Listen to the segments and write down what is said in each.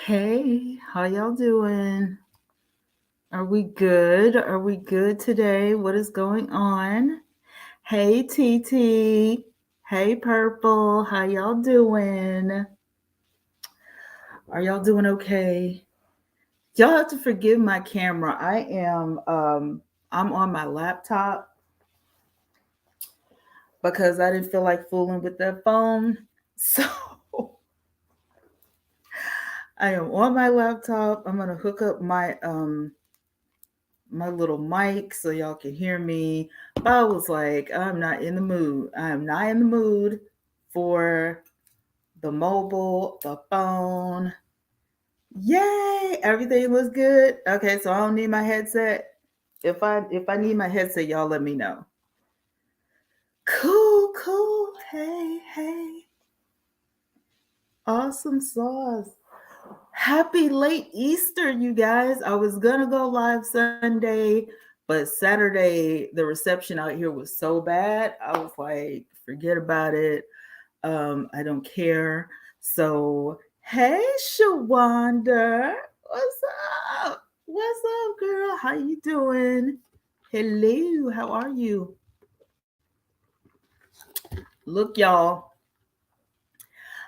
Hey, how y'all doing? Are we good? Are we good today? What is going on? Hey, TT. Hey, Purple. How y'all doing? Are y'all doing okay? Y'all have to forgive my camera. I'm on my laptop because I didn't feel like fooling with that phone. So I am on my laptop. I'm gonna hook up my little mic so y'all can hear me. But I was like, I'm not in the mood. I'm not in the mood for the mobile, the phone. Yay! Everything looks good. Okay, so I don't need my headset. If I need my headset, y'all let me know. Cool, cool. Hey, hey. Awesome sauce. Happy late Easter, you guys. I was gonna go live Sunday, but Saturday the reception out here was so bad. I was like, forget about it. I don't care. So, hey, Shawanda, what's up? What's up, girl? How you doing? Hello, how are you? Look, y'all.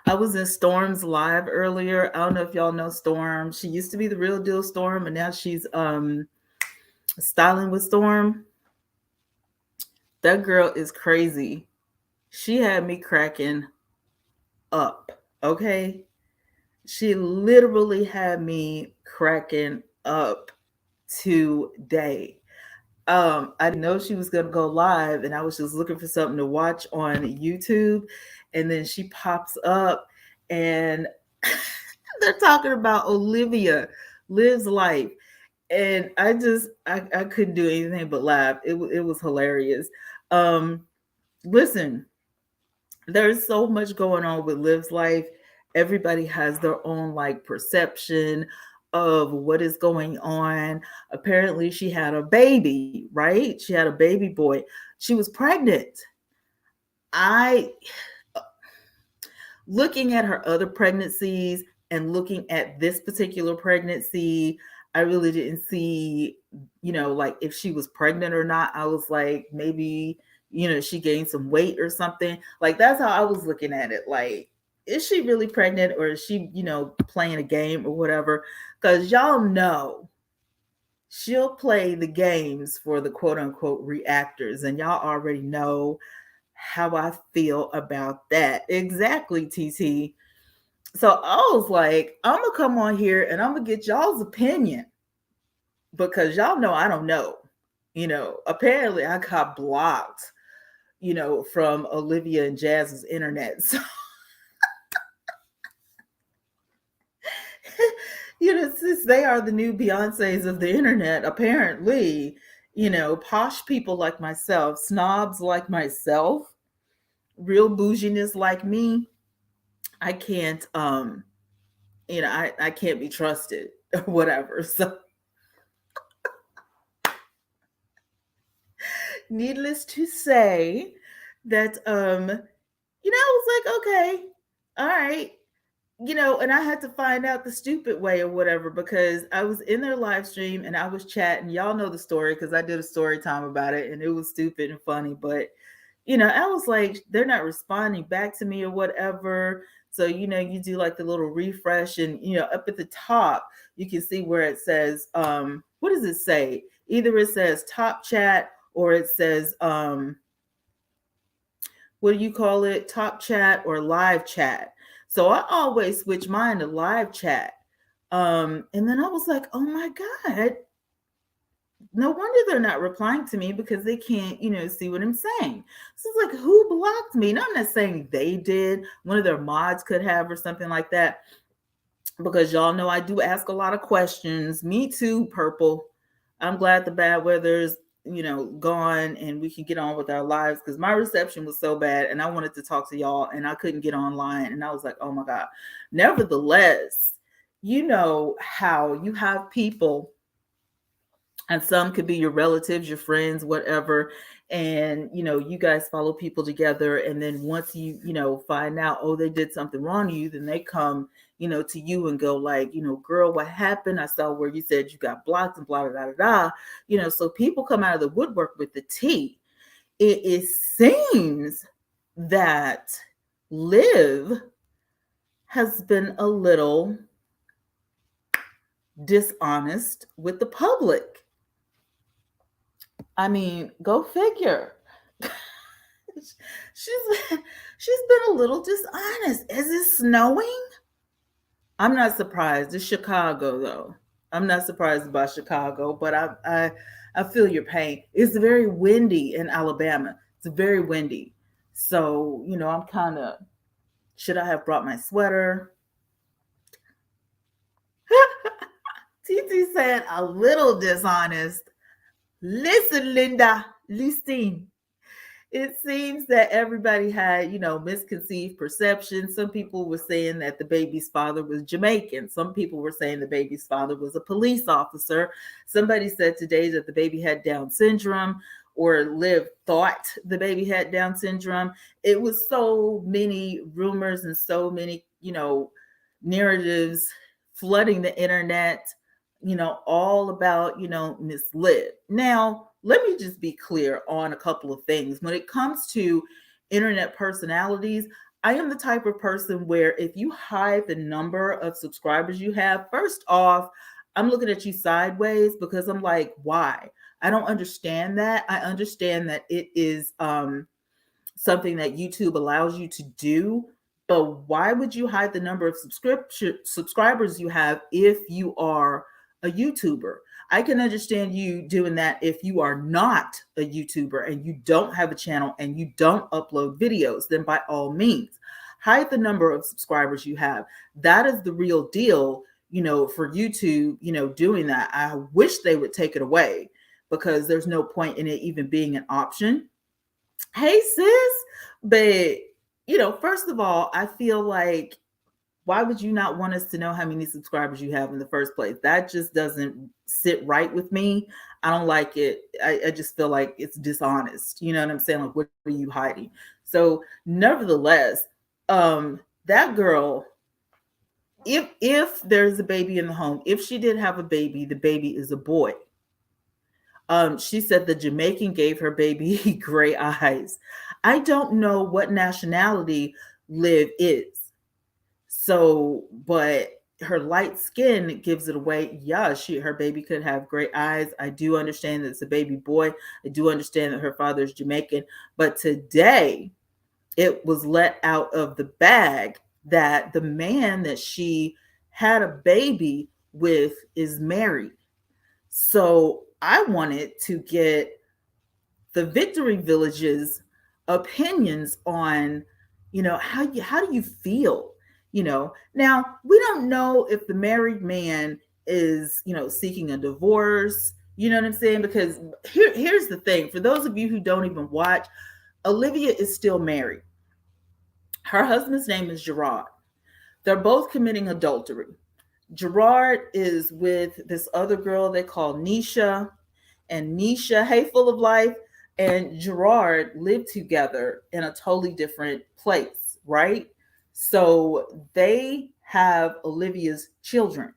I was in Storm's live earlier. I don't know if y'all know Storm. She used to be the real deal Storm, and now she's styling with Storm. That girl is crazy. She had me cracking up. Okay. She literally had me cracking up today. I didn't know she was gonna go live, and I was just looking for something to watch on YouTube, and then she pops up, and they're talking about Olivia lives life, and I couldn't do anything but laugh. It was hilarious. Um, Listen, there's so much going on with Liv's life. Everybody has their own like perception of what is going on. Apparently, she had a baby, right? She had a baby boy. She was pregnant. I looking at her other pregnancies and looking at this particular pregnancy, I really didn't see, like if she was pregnant or not. I was like, maybe, she gained some weight or something. Like that's how I was looking at it. Like, is she really pregnant or is she, playing a game or whatever? Because y'all know she'll play the games for the quote unquote reactors. And y'all already know how I feel about that. Exactly, TT. So I was like, I'm gonna come on here and I'm gonna get y'all's opinion because y'all know I don't know. Apparently I got blocked, from Olivia and Jazz's internet. So, since they are the new Beyoncés of the internet, apparently, posh people like myself, snobs like myself, real bouginess like me, I can't I can't be trusted or whatever. So needless to say that I was like, okay, all right, and I had to find out the stupid way or whatever because I was in their live stream and I was chatting. Y'all know the story because I did a story time about it and it was stupid and funny, but I was like, they're not responding back to me or whatever. So, you do like the little refresh and, up at the top, you can see where it says, what does it say? Either it says top chat or it says, what do you call it? Top chat or live chat. So I always switch mine to live chat. And then I was like, oh my God, no wonder they're not replying to me because they can't, see what I'm saying. So it's like, who blocked me? And I'm not saying they did. One of their mods could have or something like that. Because y'all know I do ask a lot of questions. Me too, Purple. I'm glad the bad weather's, gone and we can get on with our lives because my reception was so bad and I wanted to talk to y'all and I couldn't get online. And I was like, oh my God. Nevertheless, you know how you have people and some could be your relatives, your friends, whatever. And you guys follow people together, and then once you find out, oh, they did something wrong to you, then they come to you and go like, girl, what happened? I saw where you said you got blocked and blah, blah, blah, blah. So people come out of the woodwork with the tea. It seems that Liv has been a little dishonest with the public. I mean, go figure. she's been a little dishonest. Is it snowing? I'm not surprised. It's Chicago though. I'm not surprised about Chicago, but I feel your pain. It's very windy in Alabama. It's very windy. So, I'm kind of, should I have brought my sweater? TT said a little dishonest. Listen, Linda, listen. It seems that everybody had, misconceived perceptions. Some people were saying that the baby's father was Jamaican. Some people were saying the baby's father was a police officer. Somebody said today that the baby had Down syndrome, or Liv thought the baby had Down syndrome. It was so many rumors and so many, narratives flooding the internet, all about, Miss Liv. Now, let me just be clear on a couple of things. When it comes to internet personalities, I am the type of person where if you hide the number of subscribers you have, first off, I'm looking at you sideways, because I'm like, why? I don't understand that. I understand that it is something that YouTube allows you to do, but why would you hide the number of subscribers you have if you are a YouTuber? I can understand you doing that if you are not a YouTuber and you don't have a channel and you don't upload videos. Then by all means, hide the number of subscribers you have. That is the real deal, for YouTube, doing that. I wish they would take it away, because there's no point in it even being an option. Hey, sis. But, first of all, I feel like, why would you not want us to know how many subscribers you have in the first place? That just doesn't sit right with me. I don't like it. I just feel like it's dishonest. You know what I'm saying? Like, what are you hiding? So nevertheless, that girl, if there's a baby in the home, if she did have a baby, the baby is a boy. She said the Jamaican gave her baby gray eyes. I don't know what nationality Liv is. So, but her light skin gives it away. Yeah, her baby could have gray eyes. I do understand that it's a baby boy. I do understand that her father is Jamaican. But today, it was let out of the bag that the man that she had a baby with is married. So I wanted to get the Victory Village's opinions on, how do you feel? Now we don't know if the married man is, seeking a divorce. You know what I'm saying? Because here's the thing. For those of you who don't even watch, Olivia is still married. Her husband's name is Gerard. They're both committing adultery. Gerard is with this other girl they call Nisha. And Nisha, hey, full of life, and Gerard live together in a totally different place, right? So they have Olivia's children.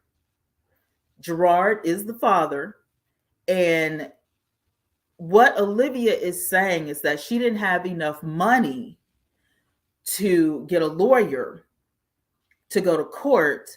Gerard is the father. And what Olivia is saying is that she didn't have enough money to get a lawyer to go to court,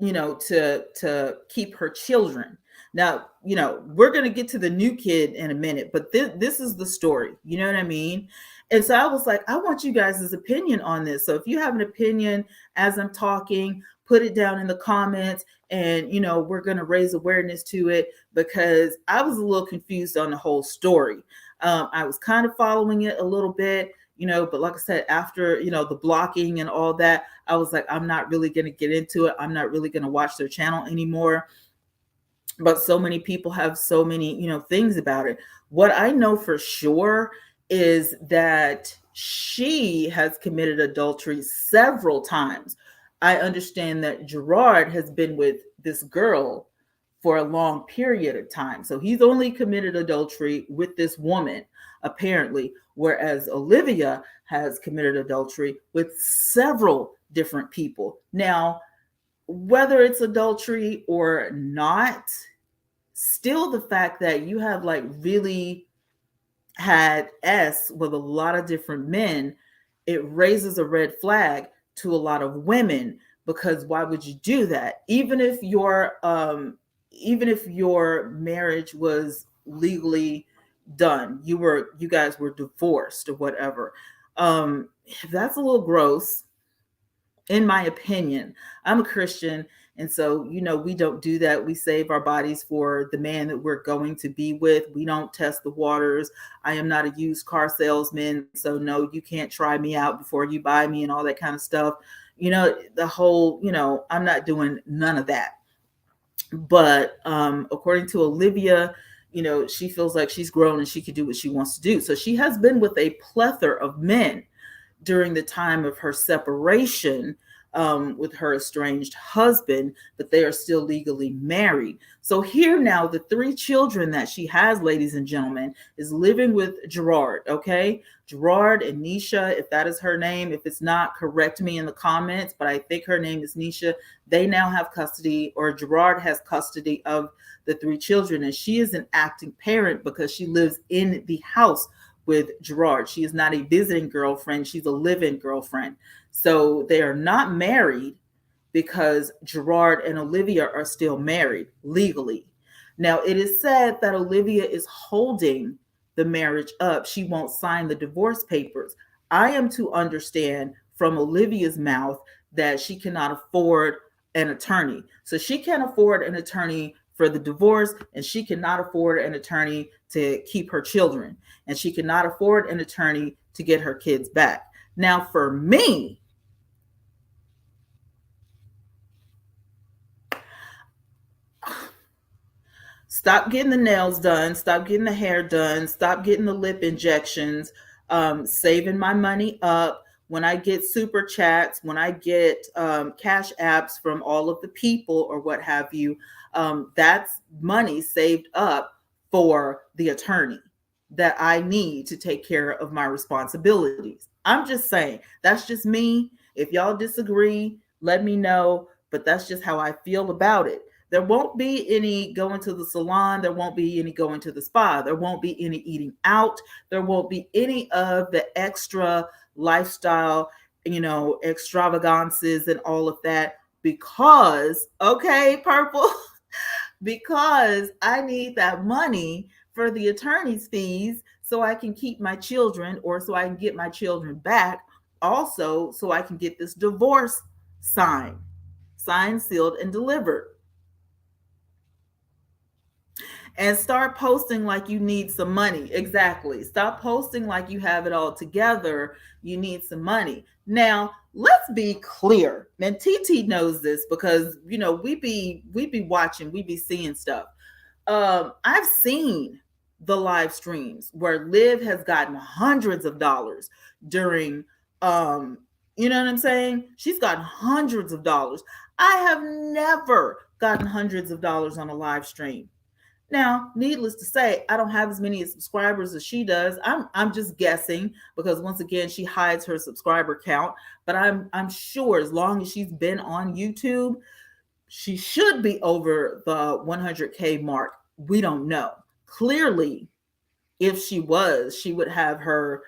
to keep her children. Now, we're going to get to the new kid in a minute, but this is the story. You know what I mean? And so I was like, I want you guys' opinion on this. So if you have an opinion as I'm talking, put it down in the comments, and, we're going to raise awareness to it, because I was a little confused on the whole story. I was kind of following it a little bit, but like I said, after, the blocking and all that, I was like, I'm not really going to get into it. I'm not really going to watch their channel anymore. But so many people have so many, things about it. What I know for sure is that she has committed adultery several times. I understand that Gerard has been with this girl for a long period of time. So he's only committed adultery with this woman, apparently, whereas Olivia has committed adultery with several different people. Now, whether it's adultery or not, still the fact that you have like really had S with a lot of different men, it raises a red flag to a lot of women, because why would you do that? Even if your marriage was legally done, you guys were divorced or whatever. Um, that's a little gross in my opinion. I'm a Christian, and so we don't do that. We save our bodies for the man that we're going to be with. We don't test the waters. I am not a used car salesman, so no, you can't try me out before you buy me and all that kind of stuff. The whole, I'm not doing none of that. But according to Olivia, she feels like she's grown and she can do what she wants to do. So she has been with a plethora of men during the time of her separation with her estranged husband, but they are still legally married. So here now, the 3 children that she has, ladies and gentlemen, is living with Gerard. Okay, Gerard and Nisha, if that is her name. If it's not, correct me in the comments, but I think her name is Nisha. They now have custody, or Gerard has custody of the 3 children, and she is an acting parent because she lives in the house with Gerard. She is not a visiting girlfriend, she's a live-in girlfriend. So they are not married because Gerard and Olivia are still married legally. Now, it is said that Olivia is holding the marriage up. She won't sign the divorce papers. I am to understand from Olivia's mouth that she cannot afford an attorney. So she can't afford an attorney for the divorce, and she cannot afford an attorney to keep her children, and she cannot afford an attorney to get her kids back. Now, for me, stop getting the nails done, stop getting the hair done, stop getting the lip injections, saving my money up. When I get super chats, when I get cash apps from all of the people or what have you, that's money saved up for the attorney that I need to take care of my responsibilities. I'm just saying, that's just me. If y'all disagree, let me know, but that's just how I feel about it. There won't be any going to the salon. There won't be any going to the spa. There won't be any eating out. There won't be any of the extra lifestyle, extravagances and all of that, because, okay, Purple, because I need that money for the attorney's fees so I can keep my children, or so I can get my children back. Also, so I can get this divorce signed, sealed, and delivered. And start posting like you need some money. Exactly. Stop posting like you have it all together. You need some money. Now, let's be clear. And TT knows this because we be watching, we be seeing stuff. I've seen the live streams where Liv has gotten hundreds of dollars during you know what I'm saying? She's gotten hundreds of dollars. I have never gotten hundreds of dollars on a live stream. Now, needless to say, I don't have as many subscribers as she does. I'm just guessing because once again, she hides her subscriber count. But I'm sure as long as she's been on YouTube, she should be over the 100K mark. We don't know. Clearly, if she was, she would have her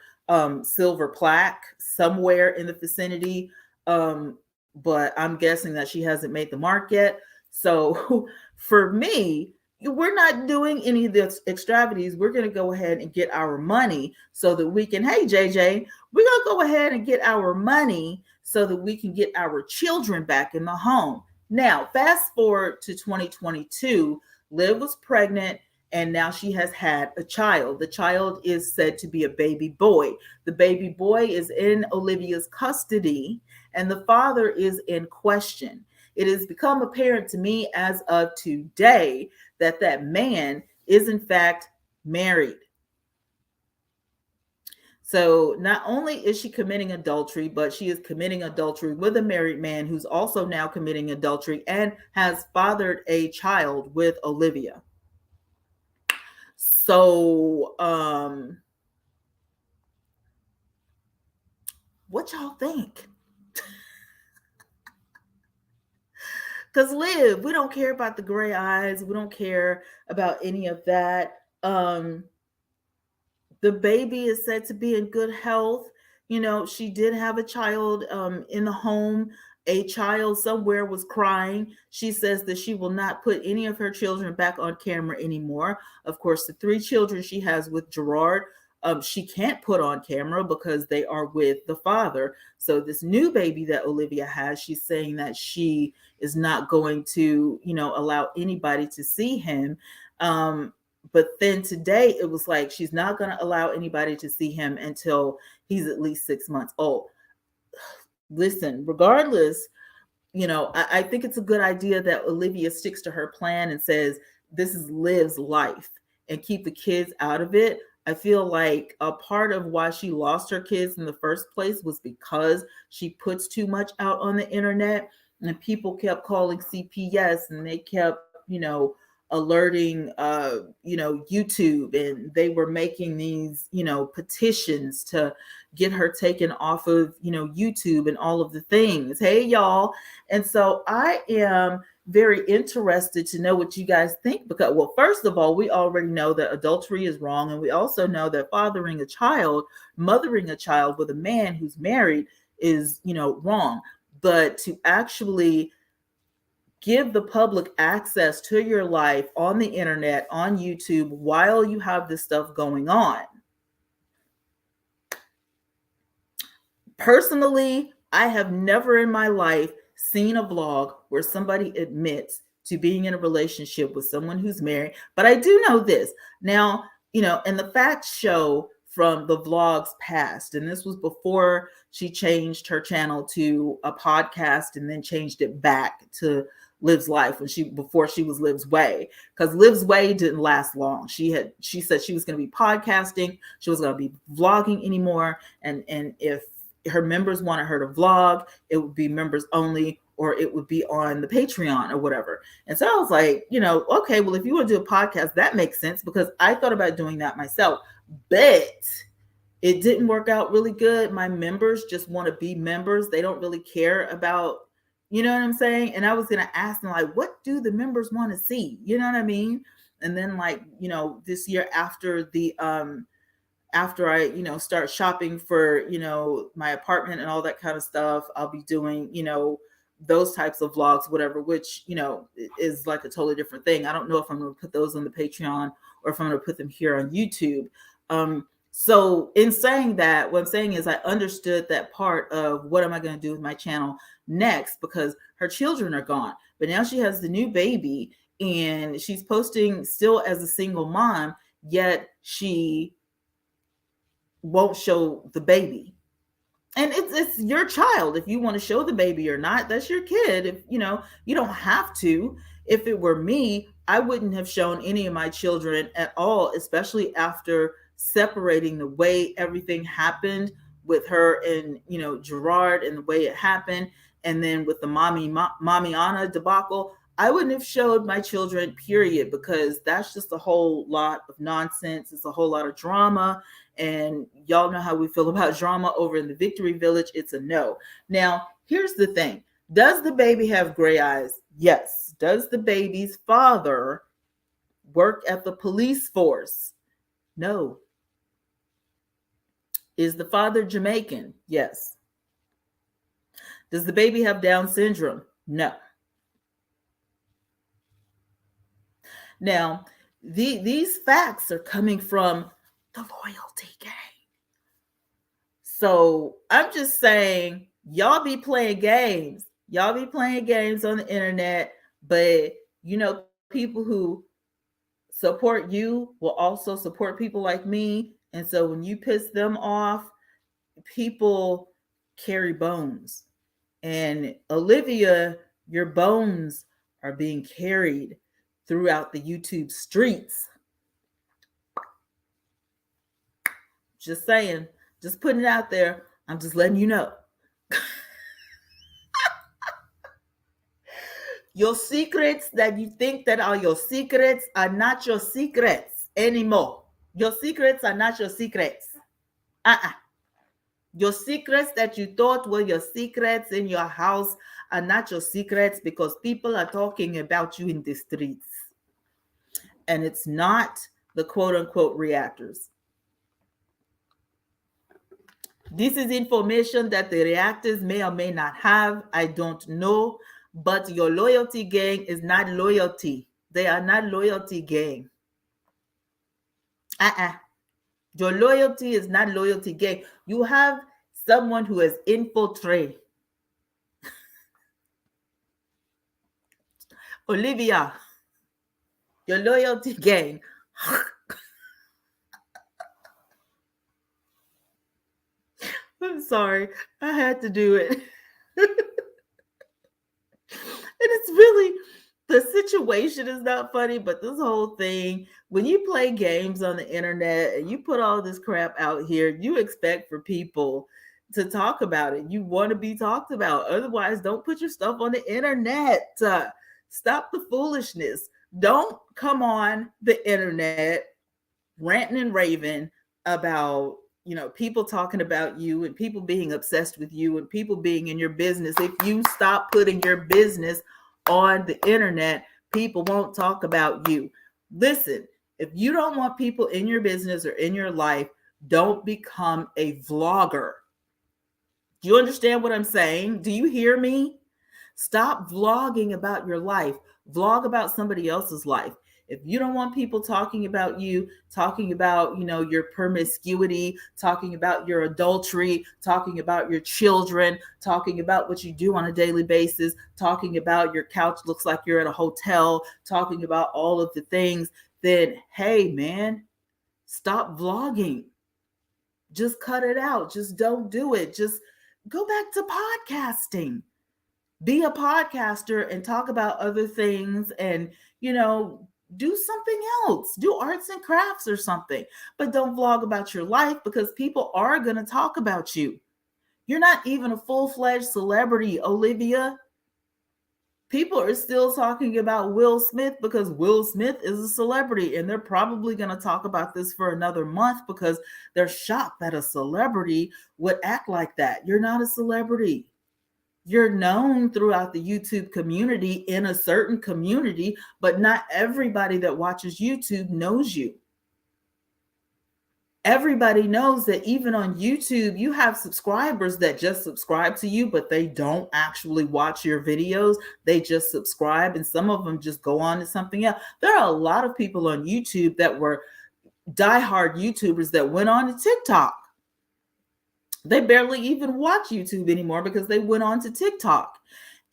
silver plaque somewhere in the vicinity. But I'm guessing that she hasn't made the mark yet. So for me, we're not doing any of the extravagancies. We're going to go ahead and get our money so that we can, hey, JJ, we're going to go ahead and get our money so that we can get our children back in the home. Now, fast forward to 2022, Liv was pregnant and now she has had a child. The child is said to be a baby boy. The baby boy is in Olivia's custody and the father is in question. It has become apparent to me as of today that that man is in fact married. So not only is she committing adultery, but she is committing adultery with a married man who's also now committing adultery and has fathered a child with Olivia. So what y'all think? Because Liv, we don't care about the gray eyes. We don't care about any of that. The baby is said to be in good health. She did have a child in the home. A child somewhere was crying. She says that she will not put any of her children back on camera anymore. Of course, the three children she has with Gerard, she can't put on camera because they are with the father. So this new baby that Olivia has, she's saying that she is not going to, allow anybody to see him. But then today it was like she's not going to allow anybody to see him until he's at least 6 months old. Listen, regardless, I think it's a good idea that Olivia sticks to her plan and says, this is Liv's life, and keep the kids out of it. I feel like a part of why she lost her kids in the first place was because she puts too much out on the internet, and people kept calling CPS, and they kept, alerting YouTube, and they were making these petitions to get her taken off of YouTube and all of the things. Hey y'all. And so I am very interested to know what you guys think, because, well, first of all, we already know that adultery is wrong, and we also know that mothering a child with a man who's married is wrong. But to actually give the public access to your life on the internet, on YouTube, while you have this stuff going on. Personally, I have never in my life seen a vlog where somebody admits to being in a relationship with someone who's married. But I do know this. Now, and the facts show from the vlogs past, and this was before she changed her channel to a podcast and then changed it back to Liv's Life before she was Liv's Way, because Liv's Way didn't last long. She said she was going to be podcasting, she was going to be vlogging anymore, and if her members wanted her to vlog, it would be members only, or it would be on the Patreon or whatever. And so I was like, okay, well, if you want to do a podcast, that makes sense, because I thought about doing that myself, but it didn't work out really good. My members just want to be members. They don't really care about, you know what I'm saying? And I was going to ask them, like, what do the members want to see? You know what I mean? And then, like, this year after I, start shopping for, my apartment and all that kind of stuff, I'll be doing, those types of vlogs, whatever, which, is like a totally different thing. I don't know if I'm going to put those on the Patreon or if I'm going to put them here on YouTube. So in saying that, what I'm saying is I understood that part of what am I going to do with my channel next, because her children are gone. But now she has the new baby, and she's posting still as a single mom, yet she won't show the baby. And it's your child. If you want to show the baby or not, that's your kid. If you don't have to. If it were me, I wouldn't have shown any of my children at all, especially after separating the way everything happened with her and Gerard, and the way it happened, and then with the Mamiana debacle. I wouldn't have showed my children, period, because that's just a whole lot of nonsense. It's a whole lot of drama. And y'all know how we feel about drama over in the Victory Village. It's a no. Now, here's the thing. Does the baby have gray eyes? Yes. Does the baby's father work at the police force? No. Is the father Jamaican? Yes. Does the baby have Down syndrome? No. Now, these facts are coming from the loyalty gang. So I'm just saying, y'all be playing games. Y'all be playing games on the internet, but people who support you will also support people like me. And so when you piss them off, people carry bones. And Olivia, your bones are being carried throughout the YouTube streets. Just saying, just putting it out there. I'm just letting you know. Your secrets that you think that are your secrets are not your secrets anymore. Your secrets are not your secrets. Your secrets that you thought were your secrets in your house are not your secrets because people are talking about you in the streets. And it's not the quote unquote reactors. This is information that the reactors may or may not have. I don't know. But your loyalty gang is not loyalty. They are not loyalty gang. Uh-uh. Your loyalty is not loyalty gang. You have someone who has infiltrated. Olivia, your loyalty gang. I'm sorry. I had to do it. And it's really, the situation is not funny, but this whole thing, when you play games on the internet and you put all this crap out here, you expect for people to talk about it. You want to be talked about. Otherwise, don't put your stuff on the internet. Stop the foolishness. Don't come on the internet ranting and raving about people talking about you and people being obsessed with you and people being in your business. If you stop putting your business on the internet, people won't talk about you. Listen, if you don't want people in your business or in your life, don't become a vlogger. Do you understand what I'm saying? Do you hear me? Stop vlogging about your life. Vlog about somebody else's life. If you don't want people talking about you, talking about, your promiscuity, talking about your adultery, talking about your children, talking about what you do on a daily basis, talking about your couch looks like you're at a hotel, talking about all of the things, then hey, man, stop vlogging. Just cut it out. Just don't do it. Just go back to podcasting. Be a podcaster and talk about other things and, do something else. Do arts and crafts or something. But don't vlog about your life because people are going to talk about you. You're not even a full-fledged celebrity, Olivia. People are still talking about Will Smith because Will Smith is a celebrity, and they're probably going to talk about this for another month because they're shocked that a celebrity would act like that. You're not a celebrity. You're known throughout the YouTube community in a certain community, but not everybody that watches YouTube knows you. Everybody knows that even on YouTube, you have subscribers that just subscribe to you, but they don't actually watch your videos. They just subscribe, and some of them just go on to something else. There are a lot of people on YouTube that were diehard YouTubers that went on to TikTok. They barely even watch YouTube anymore because they went on to TikTok.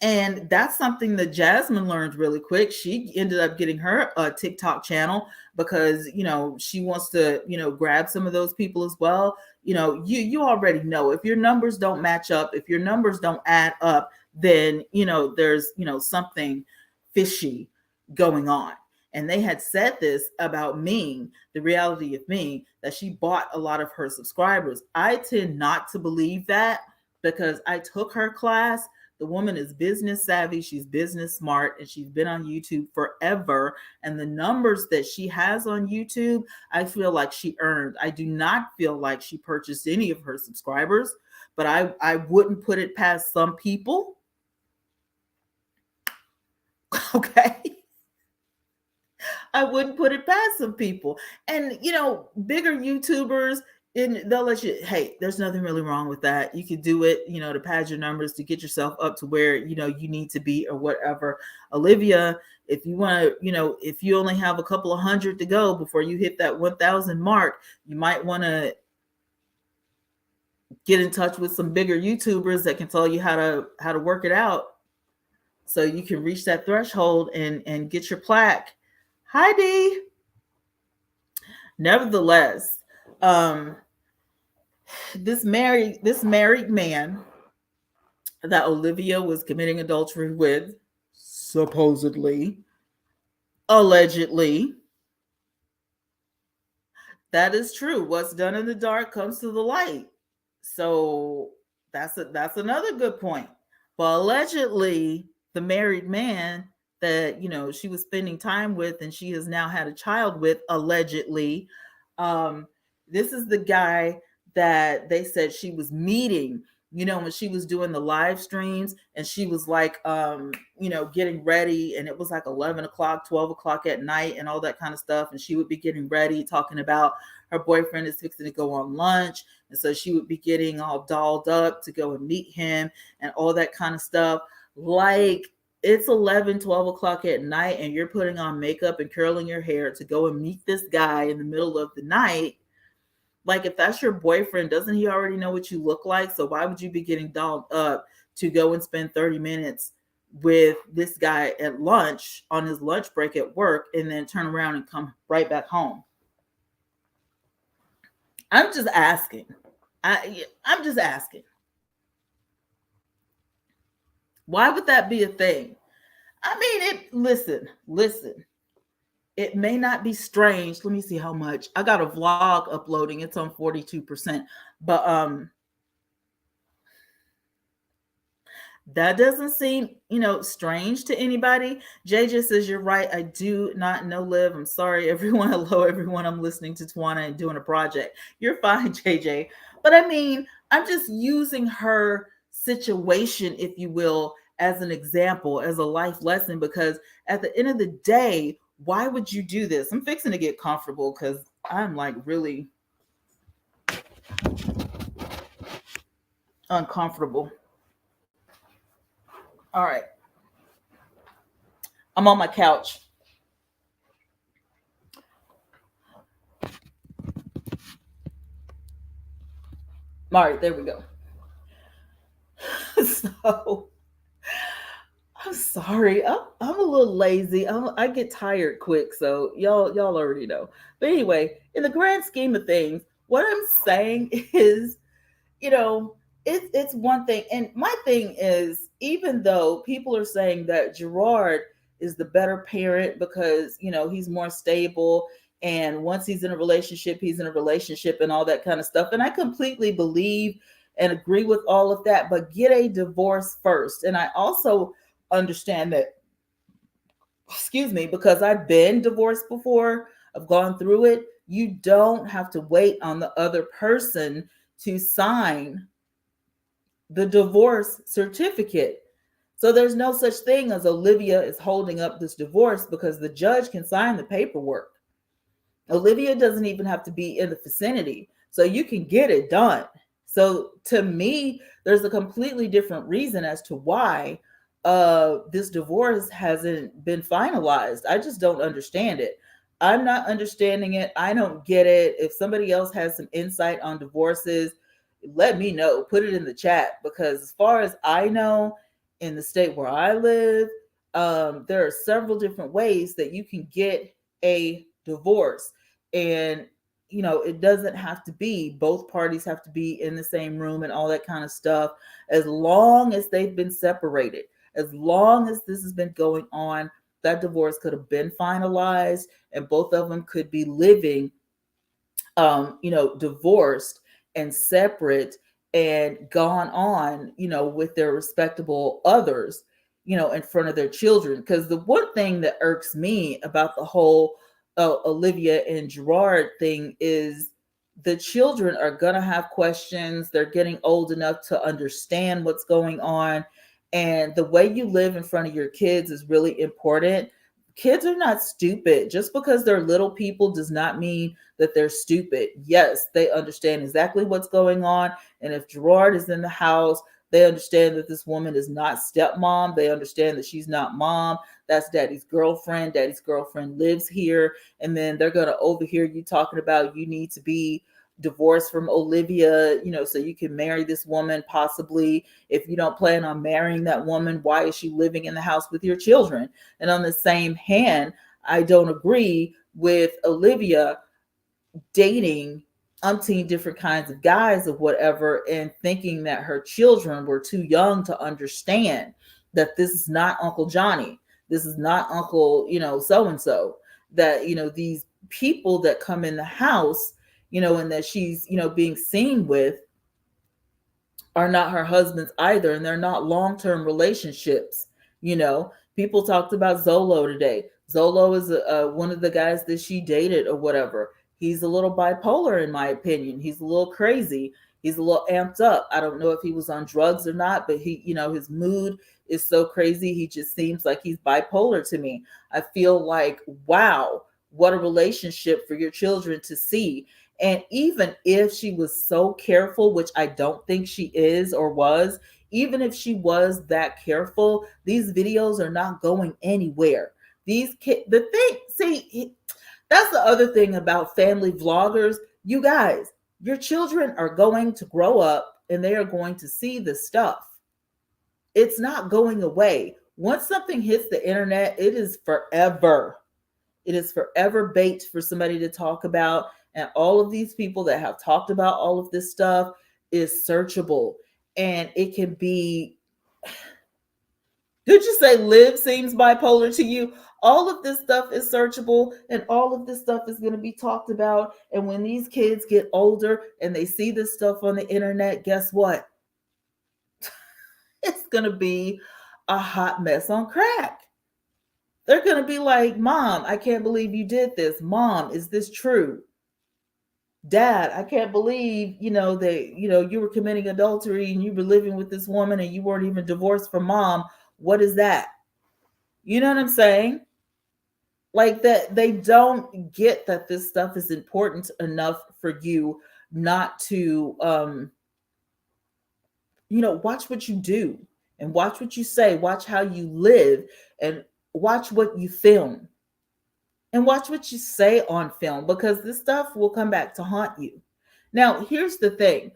And that's something that Jasmine learned really quick. She ended up getting her a TikTok channel because, she wants to, grab some of those people as well. You already know if your numbers don't match up, if your numbers don't add up, then, there's, something fishy going on. And they had said this about Ming, the reality of Ming, that she bought a lot of her subscribers. I tend not to believe that because I took her class. The woman is business savvy. She's business smart, and she's been on YouTube forever. And the numbers that she has on YouTube, I feel like she earned. I do not feel like she purchased any of her subscribers, but I wouldn't put it past some people. Okay. I wouldn't put it past some people. And, bigger YouTubers, and they'll let you, hey, there's nothing really wrong with that. You could do it, to pad your numbers to get yourself up to where, you need to be or whatever. Olivia, if you want to, if you only have a couple of hundred to go before you hit that 1,000 mark, you might want to get in touch with some bigger YouTubers that can tell you how to work it out so you can reach that threshold and get your plaque. Hi, Dee. Nevertheless, this married man that Olivia was committing adultery with, supposedly, allegedly, that is true. What's done in the dark comes to the light. So that's another good point. But allegedly, the married man that she was spending time with and she has now had a child with, allegedly, this is the guy that they said she was meeting, when she was doing the live streams, and she was like, getting ready, and it was like 11 o'clock, 12 o'clock at night, and all that kind of stuff. And she would be getting ready, talking about her boyfriend is fixing to go on lunch. And so she would be getting all dolled up to go and meet him and all that kind of stuff. Like, it's 11, 12 o'clock at night, and you're putting on makeup and curling your hair to go and meet this guy in the middle of the night. Like, if that's your boyfriend, doesn't he already know what you look like? So why would you be getting dolled up to go and spend 30 minutes with this guy at lunch, on his lunch break at work, and then turn around and come right back home? I'm just asking. I'm just asking. Why would that be a thing? I mean, listen. It may not be strange. Let me see how much. I got a vlog uploading. It's on 42%. But that doesn't seem, strange to anybody. JJ says, you're right. I do not know Liv. I'm sorry, everyone. Hello, everyone. I'm listening to Twanna and doing a project. You're fine, JJ. But I mean, I'm just using her situation, if you will, as an example, as a life lesson, because at the end of the day, why would you do this? I'm fixing to get comfortable because I'm like really uncomfortable. All right. I'm on my couch. All right, there we go. So I'm sorry. I'm a little lazy. I get tired quick, so y'all already know. But anyway, in the grand scheme of things, what I'm saying is, it's one thing. And my thing is, even though people are saying that Gerard is the better parent because, he's more stable, and once he's in a relationship, he's in a relationship and all that kind of stuff. And I completely believe and agree with all of that, but get a divorce first. And I also understand that, excuse me, because I've been divorced before, I've gone through it. You don't have to wait on the other person to sign the divorce certificate. So there's no such thing as Olivia is holding up this divorce, because the judge can sign the paperwork. Olivia doesn't even have to be in the vicinity, so you can get it done. So to me, there's a completely different reason as to why this divorce hasn't been finalized. I just don't understand it. I'm not understanding it. I don't get it. If somebody else has some insight on divorces, let me know. Put it in the chat, because as far as I know, in the state where I live, there are several different ways that you can get a divorce. And it doesn't have to be, both parties have to be in the same room and all that kind of stuff, as long as they've been separated. As long as this has been going on, that divorce could have been finalized, and both of them could be living, divorced and separate, and gone on, with their respectable others, in front of their children. Because the one thing that irks me about the whole Olivia and Gerard thing is, the children are going to have questions. They're getting old enough to understand what's going on. And the way you live in front of your kids is really important. Kids are not stupid. Just because they're little people does not mean that they're stupid. Yes, they understand exactly what's going on. And if Gerard is in the house, they understand that this woman is not stepmom. They understand that she's not mom. That's daddy's girlfriend. Daddy's girlfriend lives here. And then they're going to overhear you talking about, you need to be divorced from Olivia, so you can marry this woman. Possibly, if you don't plan on marrying that woman, why is she living in the house with your children? And on the same hand, I don't agree with Olivia dating umpteen different kinds of guys or whatever, and thinking that her children were too young to understand that this is not Uncle Johnny. This is not Uncle, so-and-so. That, these people that come in the house, and that she's, being seen with, are not her husbands either. And they're not long-term relationships. People talked about Zolo today. Zolo is one of the guys that she dated or whatever. He's a little bipolar, in my opinion. He's a little crazy. He's a little amped up. I don't know if he was on drugs or not, but his mood is so crazy. He just seems like he's bipolar to me. I feel like, wow, what a relationship for your children to see. And even if she was so careful, which I don't think she is or was, even if she was that careful, these videos are not going anywhere. These kids, the thing, see, that's the other thing about family vloggers. You guys, your children are going to grow up and they are going to see this stuff. It's not going away. Once something hits the internet, it is forever. It is forever bait for somebody to talk about. And all of these people that have talked about all of this stuff is searchable. And it can be, did you say Liv seems bipolar to you? All of this stuff is searchable and all of this stuff is going to be talked about. And when these kids get older and they see this stuff on the internet, guess what? It's going to be a hot mess on crack. They're going to be like, Mom, I can't believe you did this. Mom, is this true? Dad, I can't believe, that, you were committing adultery and you were living with this woman and you weren't even divorced from mom. What is that? You know what I'm saying? Like that, they don't get that this stuff is important enough for you not to, watch what you do and watch what you say, watch how you live, and watch what you film and watch what you say on film, because this stuff will come back to haunt you. Now, here's the thing.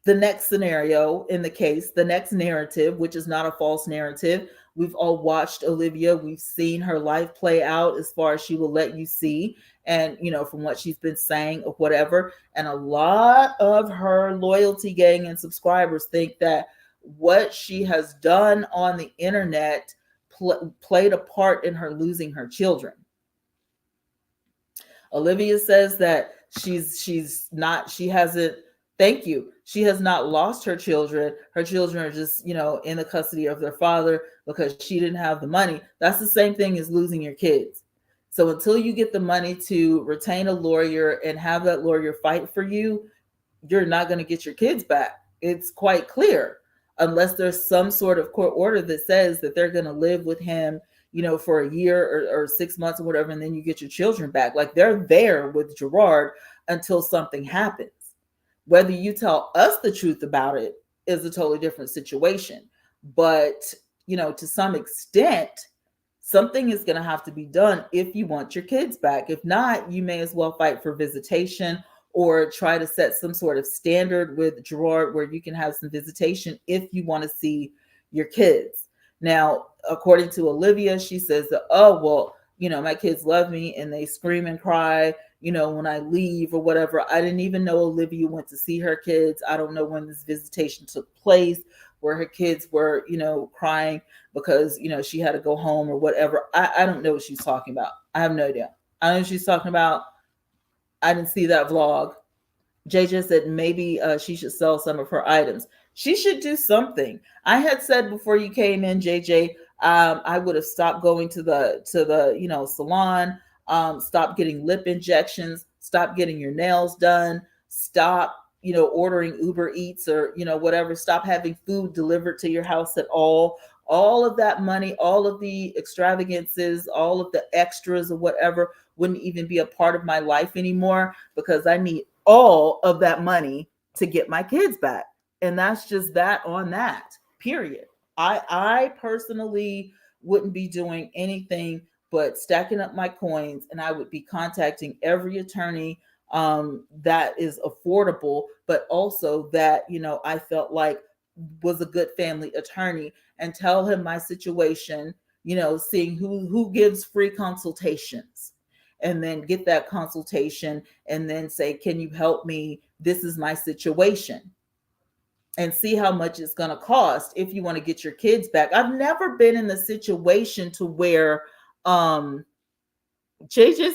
The next scenario in the case, the next narrative, which is not a false narrative. We've all watched Olivia. We've seen her life play out as far as she will let you see. And, from what she's been saying or whatever. And a lot of her loyalty gang and subscribers think that what she has done on the internet played a part in her losing her children. Olivia says that she hasn't, thank you. She has not lost her children. Her children are just, in the custody of their father because she didn't have the money. That's the same thing as losing your kids. So until you get the money to retain a lawyer and have that lawyer fight for you, you're not going to get your kids back. It's quite clear, unless there's some sort of court order that says that they're going to live with him, for a year or 6 months or whatever, and then you get your children back. Like, they're there with Gerard until something happens. Whether you tell us the truth about it is a totally different situation. But, to some extent, something is going to have to be done if you want your kids back. If not, you may as well fight for visitation or try to set some sort of standard with Gerard where you can have some visitation if you want to see your kids. Now, according to Olivia, she says that, oh, well, my kids love me and they scream and cry, when I leave or whatever. I didn't even know Olivia went to see her kids. I don't know when this visitation took place, where her kids were, crying because, she had to go home or whatever. I don't know what she's talking about. I have no idea. I know what she's talking about. I didn't see that vlog. JJ said maybe she should sell some of her items. She should do something. I had said before you came in, JJ, I would have stopped going to the salon, stop getting lip injections, stop getting your nails done, stop ordering Uber Eats or whatever, stop having food delivered to your house at all. All of that money, all of the extravagances, all of the extras or whatever wouldn't even be a part of my life anymore, because I need all of that money to get my kids back. And that's just that on that, period. I personally wouldn't be doing anything but stacking up my coins, and I would be contacting every attorney that is affordable, but also that, I felt like was a good family attorney, and tell him my situation, seeing who gives free consultations, and then get that consultation and then say, can you help me? This is my situation. And see how much it's going to cost if you want to get your kids back. I've never been in the situation to where JJ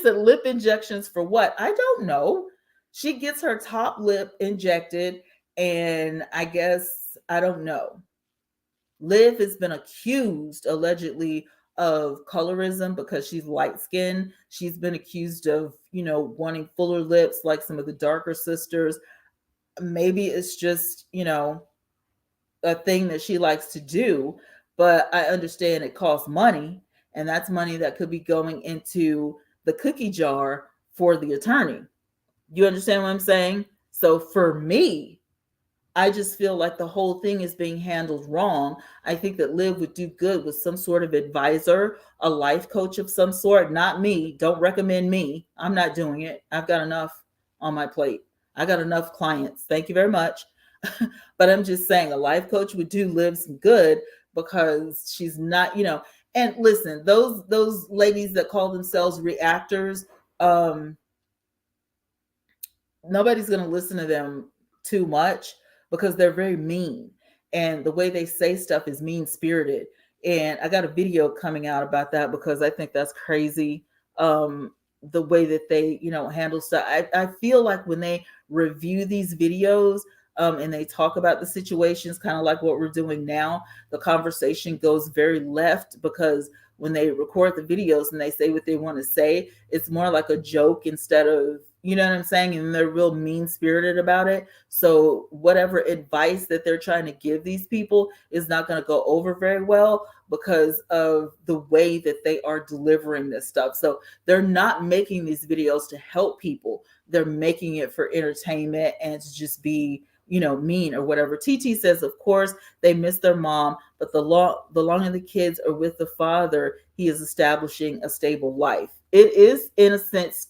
said lip injections for what? I don't know. She gets her top lip injected, and I guess, I don't know. Liv has been accused allegedly of colorism because she's light skinned. She's been accused of, wanting fuller lips like some of the darker sisters. Maybe it's just, a thing that she likes to do, but I understand it costs money, and that's money that could be going into the cookie jar for the attorney. You understand what I'm saying? So for me, I just feel like the whole thing is being handled wrong. I think that Liv would do good with some sort of advisor, a life coach of some sort. Not me. Don't recommend me. I'm not doing it. I've got enough on my plate. I got enough clients. Thank you very much. But I'm just saying a life coach would do Liv some good because she's not, and listen, those ladies that call themselves reactors, nobody's going to listen to them too much because they're very mean, and the way they say stuff is mean spirited. And I got a video coming out about that because I think that's crazy. The way that they handle stuff, I feel like when they review these videos, and they talk about the situations kind of like what we're doing now, the conversation goes very left because when they record the videos and they say what they want to say, it's more like a joke instead of, you know what I'm saying? And they're real mean spirited about it. So whatever advice that they're trying to give these people is not going to go over very well because of the way that they are delivering this stuff. So they're not making these videos to help people. They're making it for entertainment and to just be, mean or whatever. TT says, of course, they miss their mom, but the longer the kids are with the father, he is establishing a stable life. It is, in a sense,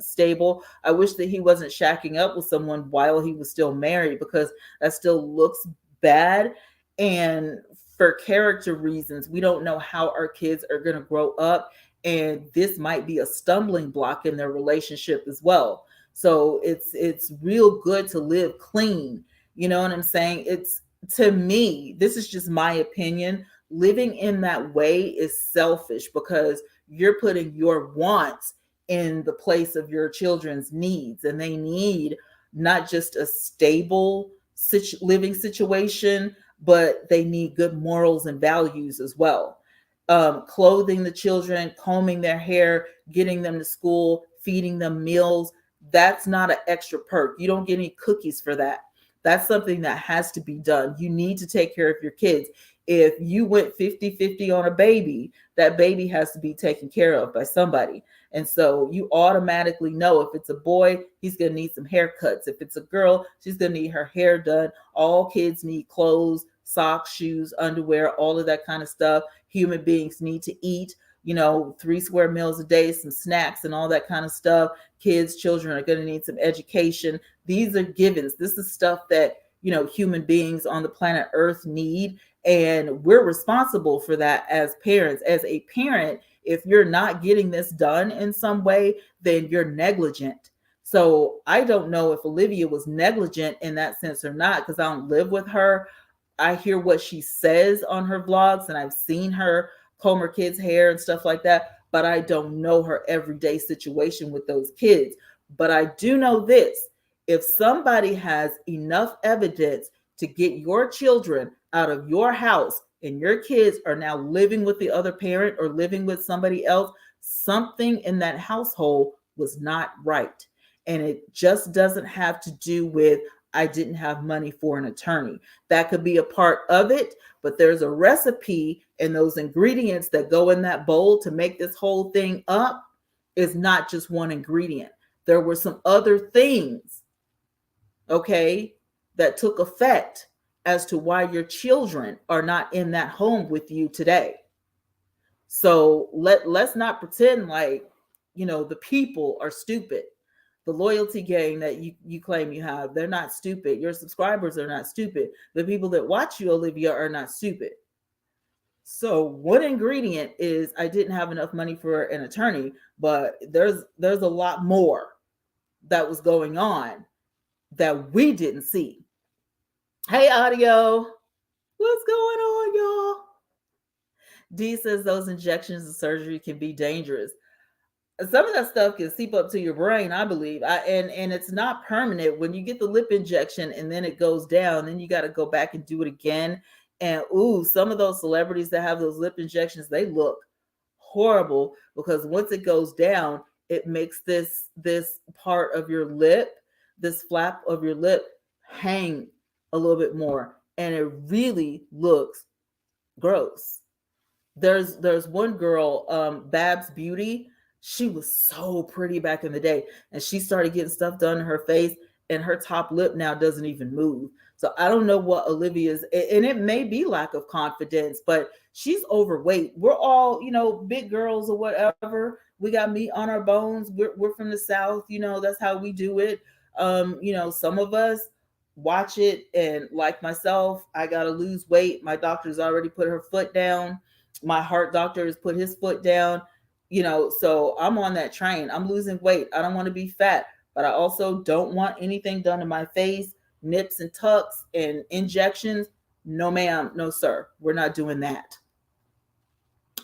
stable. I wish that he wasn't shacking up with someone while he was still married because that still looks bad. And for character reasons, we don't know how our kids are going to grow up. And this might be a stumbling block in their relationship as well. So it's real good to live clean. You know what I'm saying? It's, to me, this is just my opinion. Living in that way is selfish because you're putting your wants in the place of your children's needs, and they need not just a stable living situation, but they need good morals and values as well. Clothing the children, combing their hair, getting them to school, feeding them meals, that's not an extra perk. You don't get any cookies for that. That's something that has to be done. You need to take care of your kids. If you went 50-50 on a baby, that baby has to be taken care of by somebody. And so you automatically know if it's a boy, he's going to need some haircuts. If it's a girl, she's going to need her hair done. All kids need clothes, socks, shoes, underwear, all of that kind of stuff. Human beings need to eat, 3 square meals a day, some snacks and all that kind of stuff. Kids, children are going to need some education. These are givens. This is stuff that, human beings on the planet Earth need. And we're responsible for that as parents. As a parent, if you're not getting this done in some way, then you're negligent. So I don't know if Olivia was negligent in that sense or not, because I don't live with her. I hear what she says on her vlogs, and I've seen her comb her kids' hair and stuff like that, but I don't know her everyday situation with those kids. But I do know this: if somebody has enough evidence to get your children out of your house and your kids are now living with the other parent or living with somebody else, something in that household was not right. And it just doesn't have to do with, I didn't have money for an attorney. That could be a part of it, but there's a recipe, and those ingredients that go in that bowl to make this whole thing up is not just one ingredient. There were some other things, okay, that took effect as to why your children are not in that home with you today. So let's not pretend like, the people are stupid. The loyalty gang that you claim you have, they're not stupid. Your subscribers are not stupid. The people that watch you, Olivia, are not stupid. So one ingredient is, I didn't have enough money for an attorney, but there's a lot more that was going on that we didn't see. Hey, audio. What's going on, y'all? D says those injections and surgery can be dangerous. Some of that stuff can seep up to your brain, I believe. And it's not permanent. When you get the lip injection and then it goes down, then you got to go back and do it again. And some of those celebrities that have those lip injections, they look horrible because once it goes down, it makes this part of your lip, this flap of your lip, hang a little bit more, and it really looks gross. There's one girl, Babs Beauty. She was so pretty back in the day, and she started getting stuff done in her face, and her top lip now doesn't even move. So I don't know what Olivia's, and it may be lack of confidence, but she's overweight. We're all, big girls or whatever. We got meat on our bones. We're from the South, that's how we do it. Some of us watch it, and like myself, I gotta lose weight. My doctor's already put her foot down. My heart doctor has put his foot down, so I'm on that train. I'm losing weight. I don't want to be fat, but I also don't want anything done to my face, nips and tucks and injections. No, ma'am. No, sir. We're not doing that.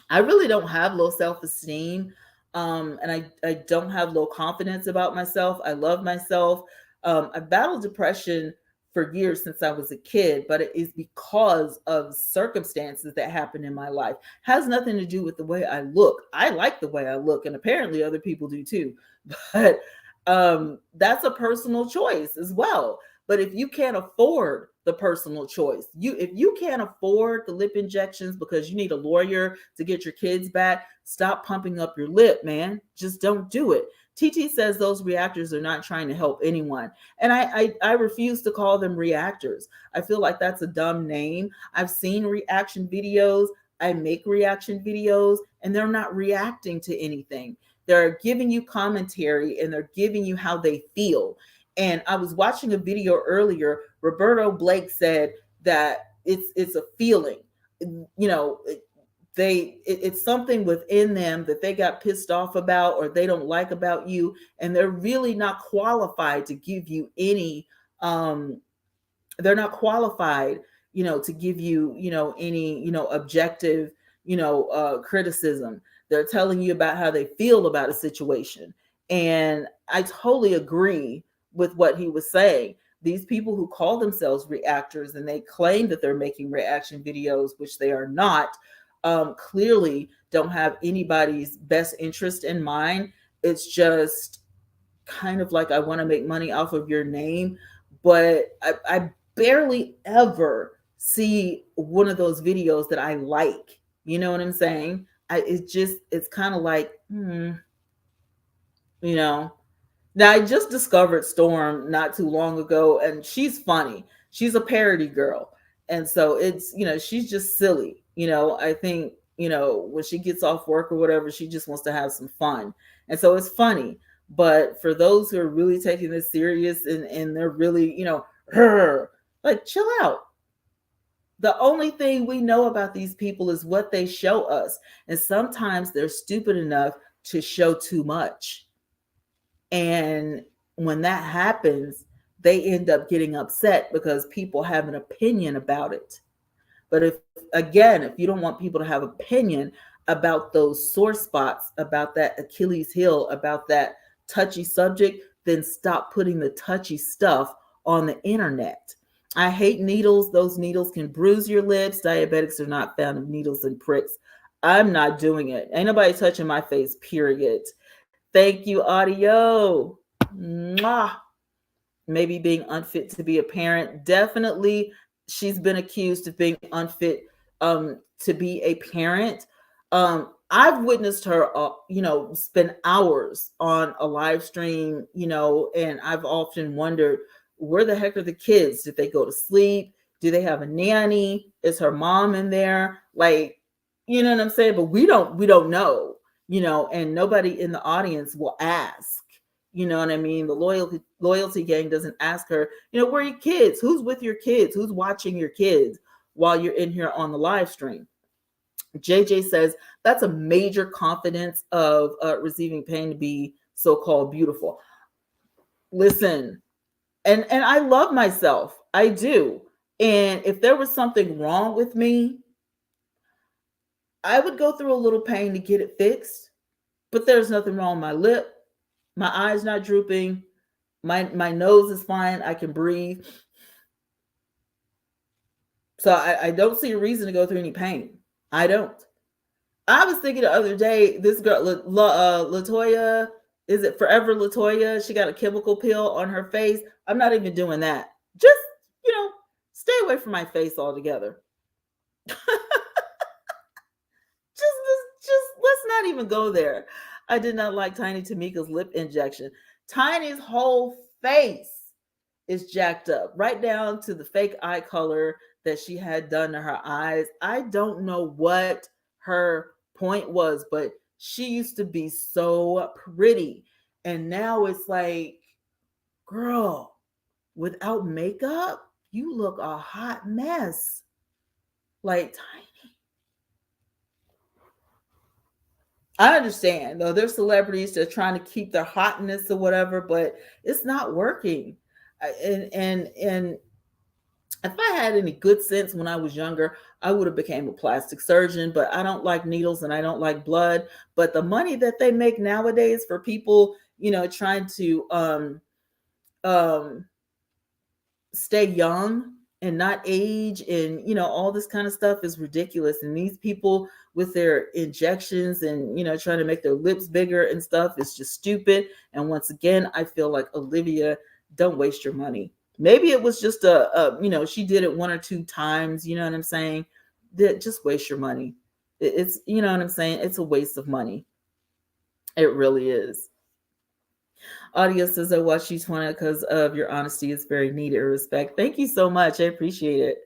I really don't have low self-esteem. And I don't have low confidence about myself. I love myself. I've battled depression for years since I was a kid, but it is because of circumstances that happened in my life. Has nothing to do with the way I look. I like the way I look, and apparently other people do too. But that's a personal choice as well. But if you can't afford the personal choice, if you can't afford the lip injections because you need a lawyer to get your kids back, stop pumping up your lip, man. Just don't do it. TT says those reactors are not trying to help anyone. And I refuse to call them reactors. I feel like that's a dumb name. I've seen reaction videos. I make reaction videos, and they're not reacting to anything. They're giving you commentary, and they're giving you how they feel. And I was watching a video earlier. Roberto Blake said that it's a feeling. It's something within them that they got pissed off about or they don't like about you, and they're really not qualified to give you any they're not qualified to give you any objective criticism. They're telling you about how they feel about a situation, and I totally agree with what he was saying. These people who call themselves reactors and they claim that they're making reaction videos, which they are not, clearly don't have anybody's best interest in mind. It's just kind of like, I want to make money off of your name, but I barely ever see one of those videos that I like. You know what I'm saying? It's kind of like, you know. Now, I just discovered Storm not too long ago, and she's funny. She's a parody girl. And so it's, she's just silly. I think, when she gets off work or whatever, she just wants to have some fun. And so it's funny. But for those who are really taking this serious and they're really, like, chill out. The only thing we know about these people is what they show us. And sometimes they're stupid enough to show too much. And when that happens, they end up getting upset because people have an opinion about it. But if you don't want people to have opinion about those sore spots, about that Achilles heel, about that touchy subject, then stop putting the touchy stuff on the internet. I hate needles. Those needles can bruise your lips. Diabetics are not fond of needles and pricks. I'm not doing it. Ain't nobody touching my face, period. Thank you, audio. Mwah. Maybe being unfit to be a parent. Definitely, she's been accused of being unfit to be a parent. I've witnessed her, spend hours on a live stream, and I've often wondered, where the heck are the kids? Did they go to sleep? Do they have a nanny? Is her mom in there? Like, you know what I'm saying? But we don't know. And nobody in the audience will ask. You know what I mean? The loyalty gang doesn't ask her, where are your kids? Who's with your kids? Who's watching your kids while you're in here on the live stream? JJ says that's a major confidence of receiving pain to be so-called beautiful. Listen, and I love myself. I do. And if there was something wrong with me, I would go through a little pain to get it fixed. But there's nothing wrong with my lip. My eye's not drooping. My nose is fine. I can breathe. So I don't see a reason to go through any pain. I don't. I was thinking the other day, this girl, Latoya, is it Forever Latoya? She got a chemical peel on her face. I'm not even doing that. Just, you know, stay away from my face altogether. Just let's not even go there. I did not like Tiny Tamika's lip injection. Tiny's whole face is jacked up, right down to the fake eye color that she had done to her eyes. I don't know what her point was, but she used to be so pretty. And now it's like, girl, without makeup, you look a hot mess. Like, I understand though, there's celebrities that are trying to keep their hotness or whatever, but it's not working. And if I had any good sense when I was younger, I would have became a plastic surgeon. But I don't like needles and I don't like blood. But the money that they make nowadays for people, trying to um, stay young and not age, and all this kind of stuff is ridiculous. And these people with their injections and trying to make their lips bigger and stuff is just stupid. And once again, I feel like, Olivia, don't waste your money. Maybe it was just she did it one or two times, you know what I'm saying, that just waste your money. It's, you know what I'm saying, it's a waste of money. It really is. Audio says, I watch you, Twanna, because of your honesty. It's very needed and respect. Thank you so much. I appreciate it.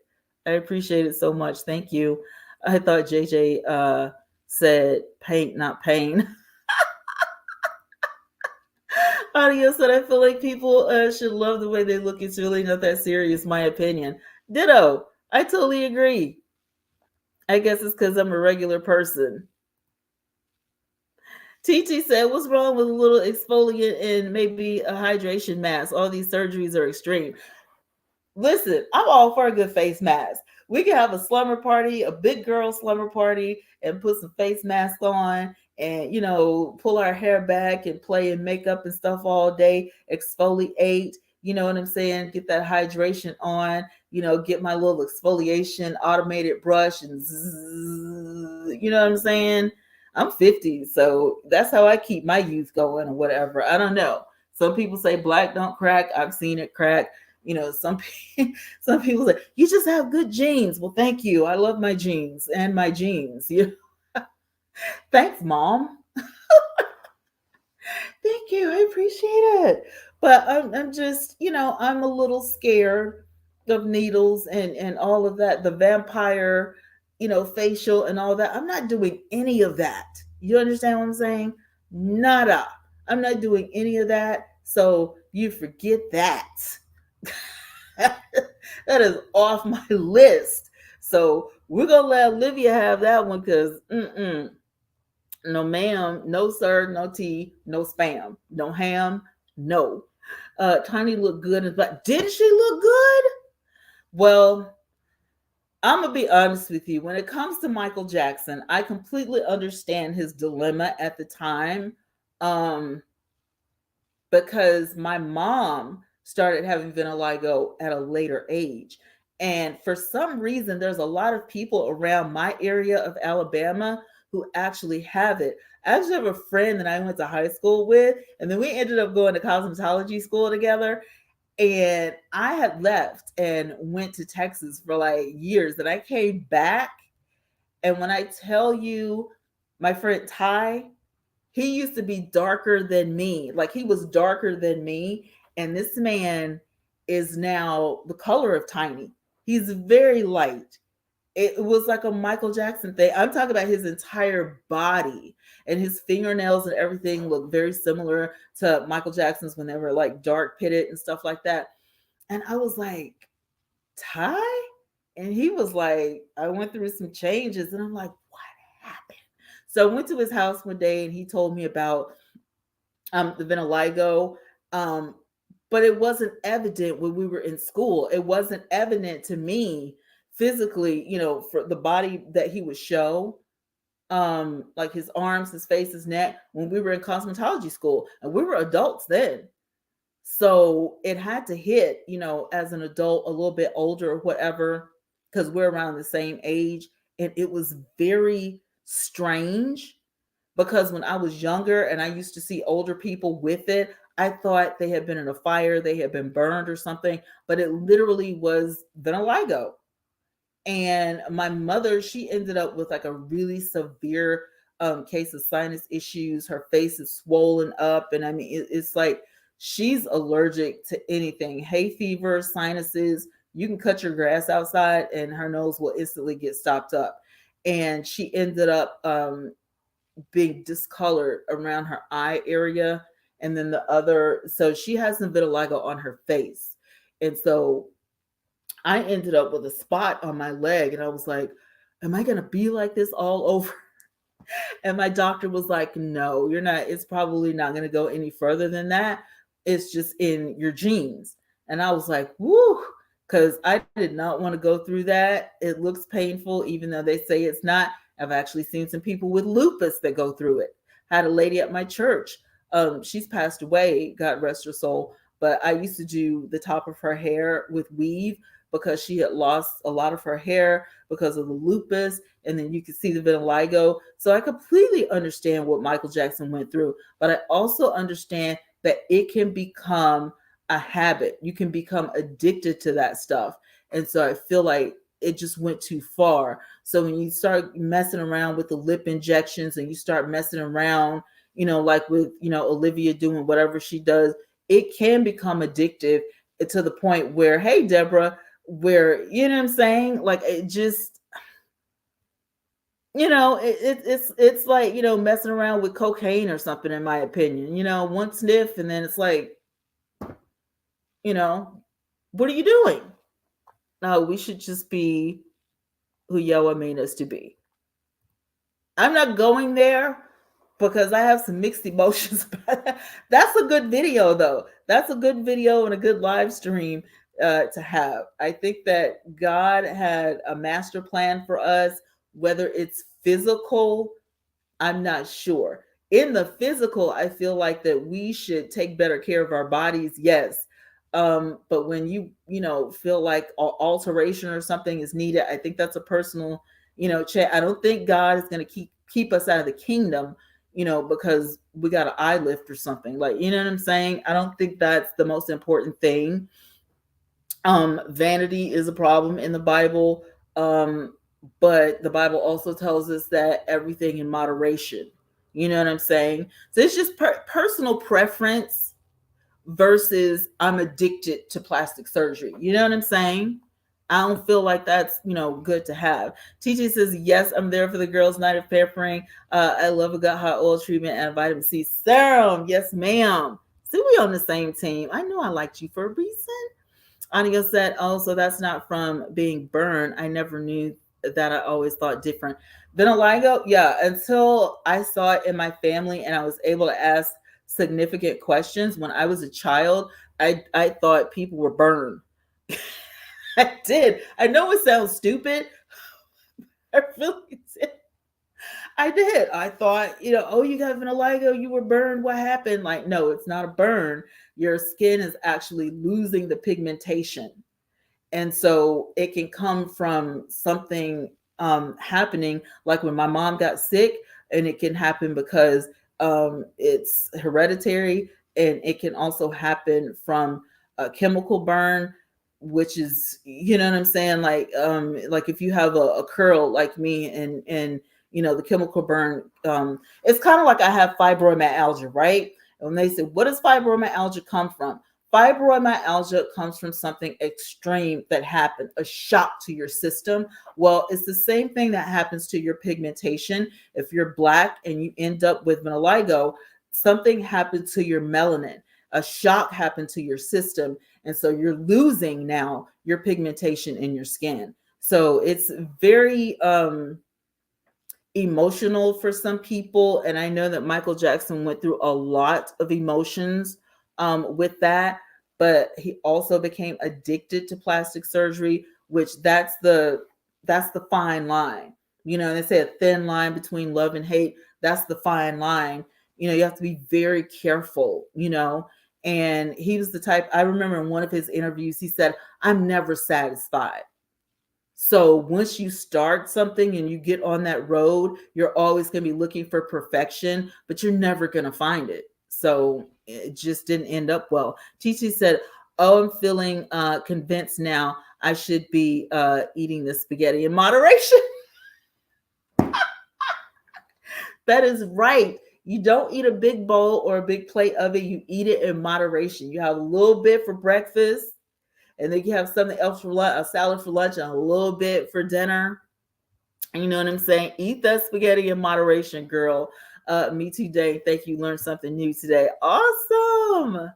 I appreciate it so much. Thank you. I thought JJ said paint, not pain. Audio said, I feel like people should love the way they look. It's really not that serious, my opinion. Ditto. I totally agree. I guess it's because I'm a regular person. TT said, what's wrong with a little exfoliant and maybe a hydration mask? All these surgeries are extreme. Listen, I'm all for a good face mask. We can have a slumber party, a big girl slumber party, and put some face masks on and, pull our hair back and play in makeup and stuff all day, exfoliate, you know what I'm saying? Get that hydration on, get my little exfoliation automated brush and zzz, you know what I'm saying? I'm 50, so that's how I keep my youth going or whatever. I don't know. Some people say black don't crack. I've seen it crack. Some some people say you just have good genes. Well, thank you. I love my genes and my genes. Thanks, Mom. Thank you. I appreciate it. But I'm just, I'm a little scared of needles and all of that. The vampire, facial and all that. I'm not doing any of that. You understand what I'm saying? Nada. I'm not doing any of that. So you forget that. That is off my list. So we're gonna let Olivia have that one because no ma'am, no sir, no tea, no spam, no ham, no. Tiny looked good, but didn't she look good? Well, I'm gonna be honest with you. When it comes to Michael Jackson, I completely understand his dilemma at the time. Um, because my mom started having vitiligo at a later age. And for some reason, there's a lot of people around my area of Alabama who actually have it. I actually have a friend that I went to high school with, and then we ended up going to cosmetology school together. And I had left and went to Texas for like years. And I came back. And when I tell you, my friend Ty, he used to be darker than me. Like he was darker than me. And this man is now the color of Tiny. He's very light. It was like a Michael Jackson thing. I'm talking about his entire body, and his fingernails and everything look very similar to Michael Jackson's when they were like dark pitted and stuff like that. And I was like, Ty? And he was like, I went through some changes. And I'm like, what happened? So I went to his house one day and he told me about the vitiligo. But it wasn't evident when we were in school. It wasn't evident to me physically, for the body that he would show, like his arms, his face, his neck, when we were in cosmetology school. And we were adults then. So it had to hit, as an adult, a little bit older or whatever, because we're around the same age. And it was very strange because when I was younger and I used to see older people with it, I thought they had been in a fire, they had been burned or something, but it literally was vitiligo. And my mother, she ended up with like a really severe case of sinus issues. Her face is swollen up, and I mean, it's like she's allergic to anything. Hay fever, sinuses. You can cut your grass outside, and her nose will instantly get stopped up. And she ended up being discolored around her eye area, and then the other. So she has some vitiligo on her face, and so I ended up with a spot on my leg, and I was like, am I going to be like this all over? And my doctor was like, no, you're not. It's probably not going to go any further than that. It's just in your genes. And I was like, woo, because I did not want to go through that. It looks painful, even though they say it's not. I've actually seen some people with lupus that go through it. I had a lady at my church. She's passed away, God rest her soul. But I used to do the top of her hair with weave because she had lost a lot of her hair because of the lupus, and then you could see the vitiligo. So I completely understand what Michael Jackson went through, but I also understand that it can become a habit. You can become addicted to that stuff. And so I feel like it just went too far. So when you start messing around with the lip injections and you start messing around, like with, Olivia doing whatever she does, it can become addictive to the point where, hey, Deborah, where, you know what I'm saying? Like it just, it's like, messing around with cocaine or something, in my opinion. One sniff and then it's like, what are you doing? No, we should just be who Yahweh made us to be. I'm not going there because I have some mixed emotions. That's a good video, though. That's a good video and a good live stream to have. I think that God had a master plan for us, whether it's physical, I'm not sure. In the physical, I feel like that we should take better care of our bodies, yes. But when you feel like alteration or something is needed, I think that's a personal, I don't think God is going to keep us out of the kingdom, because we got an eye lift or something. Like, you know what I'm saying? I don't think that's the most important thing. Vanity is a problem in the Bible. But the Bible also tells us that everything in moderation. You know what I'm saying? So it's just personal preference versus I'm addicted to plastic surgery. You know what I'm saying? I don't feel like that's, good to have. TJ says, yes, I'm there for the girls' night of pampering. I love a good hot oil treatment and a vitamin C serum. Yes, ma'am. See, we on the same team. I knew I liked you for a reason. Anya said, oh, so that's not from being burned. I never knew that. I always thought different. Vitiligo, yeah, until I saw it in my family and I was able to ask significant questions. When I was a child, I thought people were burned. I did. I know it sounds stupid. I really did. I did. I thought, oh, you got vitiligo, you were burned. What happened? Like, no, it's not a burn. Your skin is actually losing the pigmentation. And so it can come from something happening, like when my mom got sick, and it can happen because it's hereditary, and it can also happen from a chemical burn, which is, you know what I'm saying? Like if you have a curl like me, and the chemical burn, it's kind of like I have fibromyalgia, right? And when they say, what does fibromyalgia come from? Fibromyalgia comes from something extreme that happened, a shock to your system. Well, it's the same thing that happens to your pigmentation. If you're Black and you end up with vitiligo, something happened to your melanin. A shock happened to your system. And so you're losing now your pigmentation in your skin. So it's very emotional for some people. And I know that Michael Jackson went through a lot of emotions with that, but he also became addicted to plastic surgery, which that's the fine line. They say a thin line between love and hate. That's the fine line. You have to be very careful, and he was the type, I remember in one of his interviews, he said, I'm never satisfied. So once you start something and you get on that road, you're always going to be looking for perfection, but you're never going to find it. So it just didn't end up well. TT said, "Oh, I'm feeling convinced now. I should be eating the spaghetti in moderation." That is right. You don't eat a big bowl or a big plate of it. You eat it in moderation. You have a little bit for breakfast, and then you have something else for lunch, a salad for lunch, and a little bit for dinner. You know what I'm saying? Eat that spaghetti in moderation, girl. Me too, Dave. Thank you. Learned something new today. Awesome.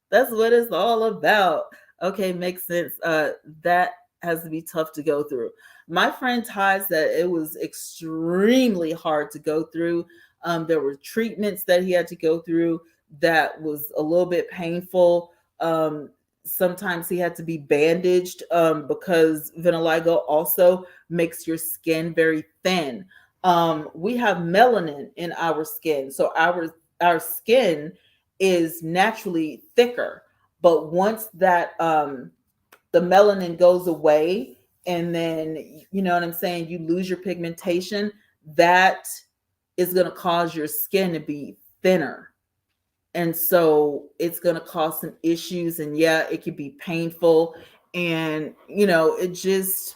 That's what it's all about. Okay, makes sense. That has to be tough to go through. My friend Ty said it was extremely hard to go through. There were treatments that he had to go through that was a little bit painful. Sometimes he had to be bandaged because vitiligo also makes your skin very thin. We have melanin in our skin, so our skin is naturally thicker. But once that the melanin goes away, and then you know what I'm saying, you lose your pigmentation, that is going to cause your skin to be thinner. And so it's going to cause some issues, and yeah, it could be painful, and you know, it's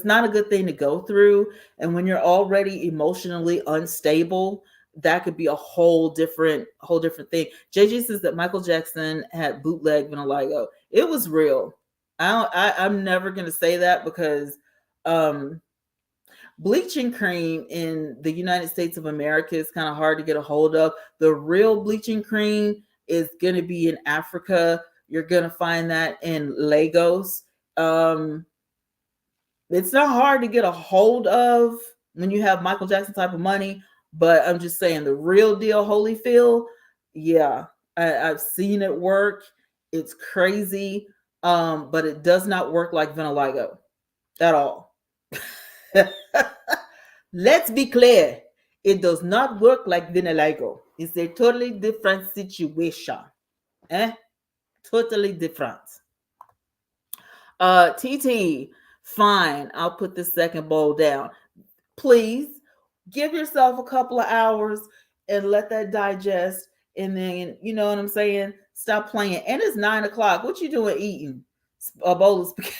not a good thing to go through. And when you're already emotionally unstable, that could be a whole different thing. JJ says that Michael Jackson had bootleg vitiligo. It was real. I'm never gonna say that because um bleaching cream in the United States of America is kind of hard to get a hold of. The real bleaching cream is going to be in Africa. You're going to find that in Lagos. Um, it's not hard to get a hold of when you have Michael Jackson type of money, but I'm just saying the real deal Holyfield, yeah, I've seen it work. It's crazy, but it does not work like vitiligo at all. Let's be clear. It does not work like vitiligo. It's a totally different situation. Eh? Totally different. TT, fine. I'll put the second bowl down. Please give yourself a couple of hours and let that digest. And then, you know what I'm saying? Stop playing. And it's 9 o'clock. What you doing eating? A bowl of spaghetti.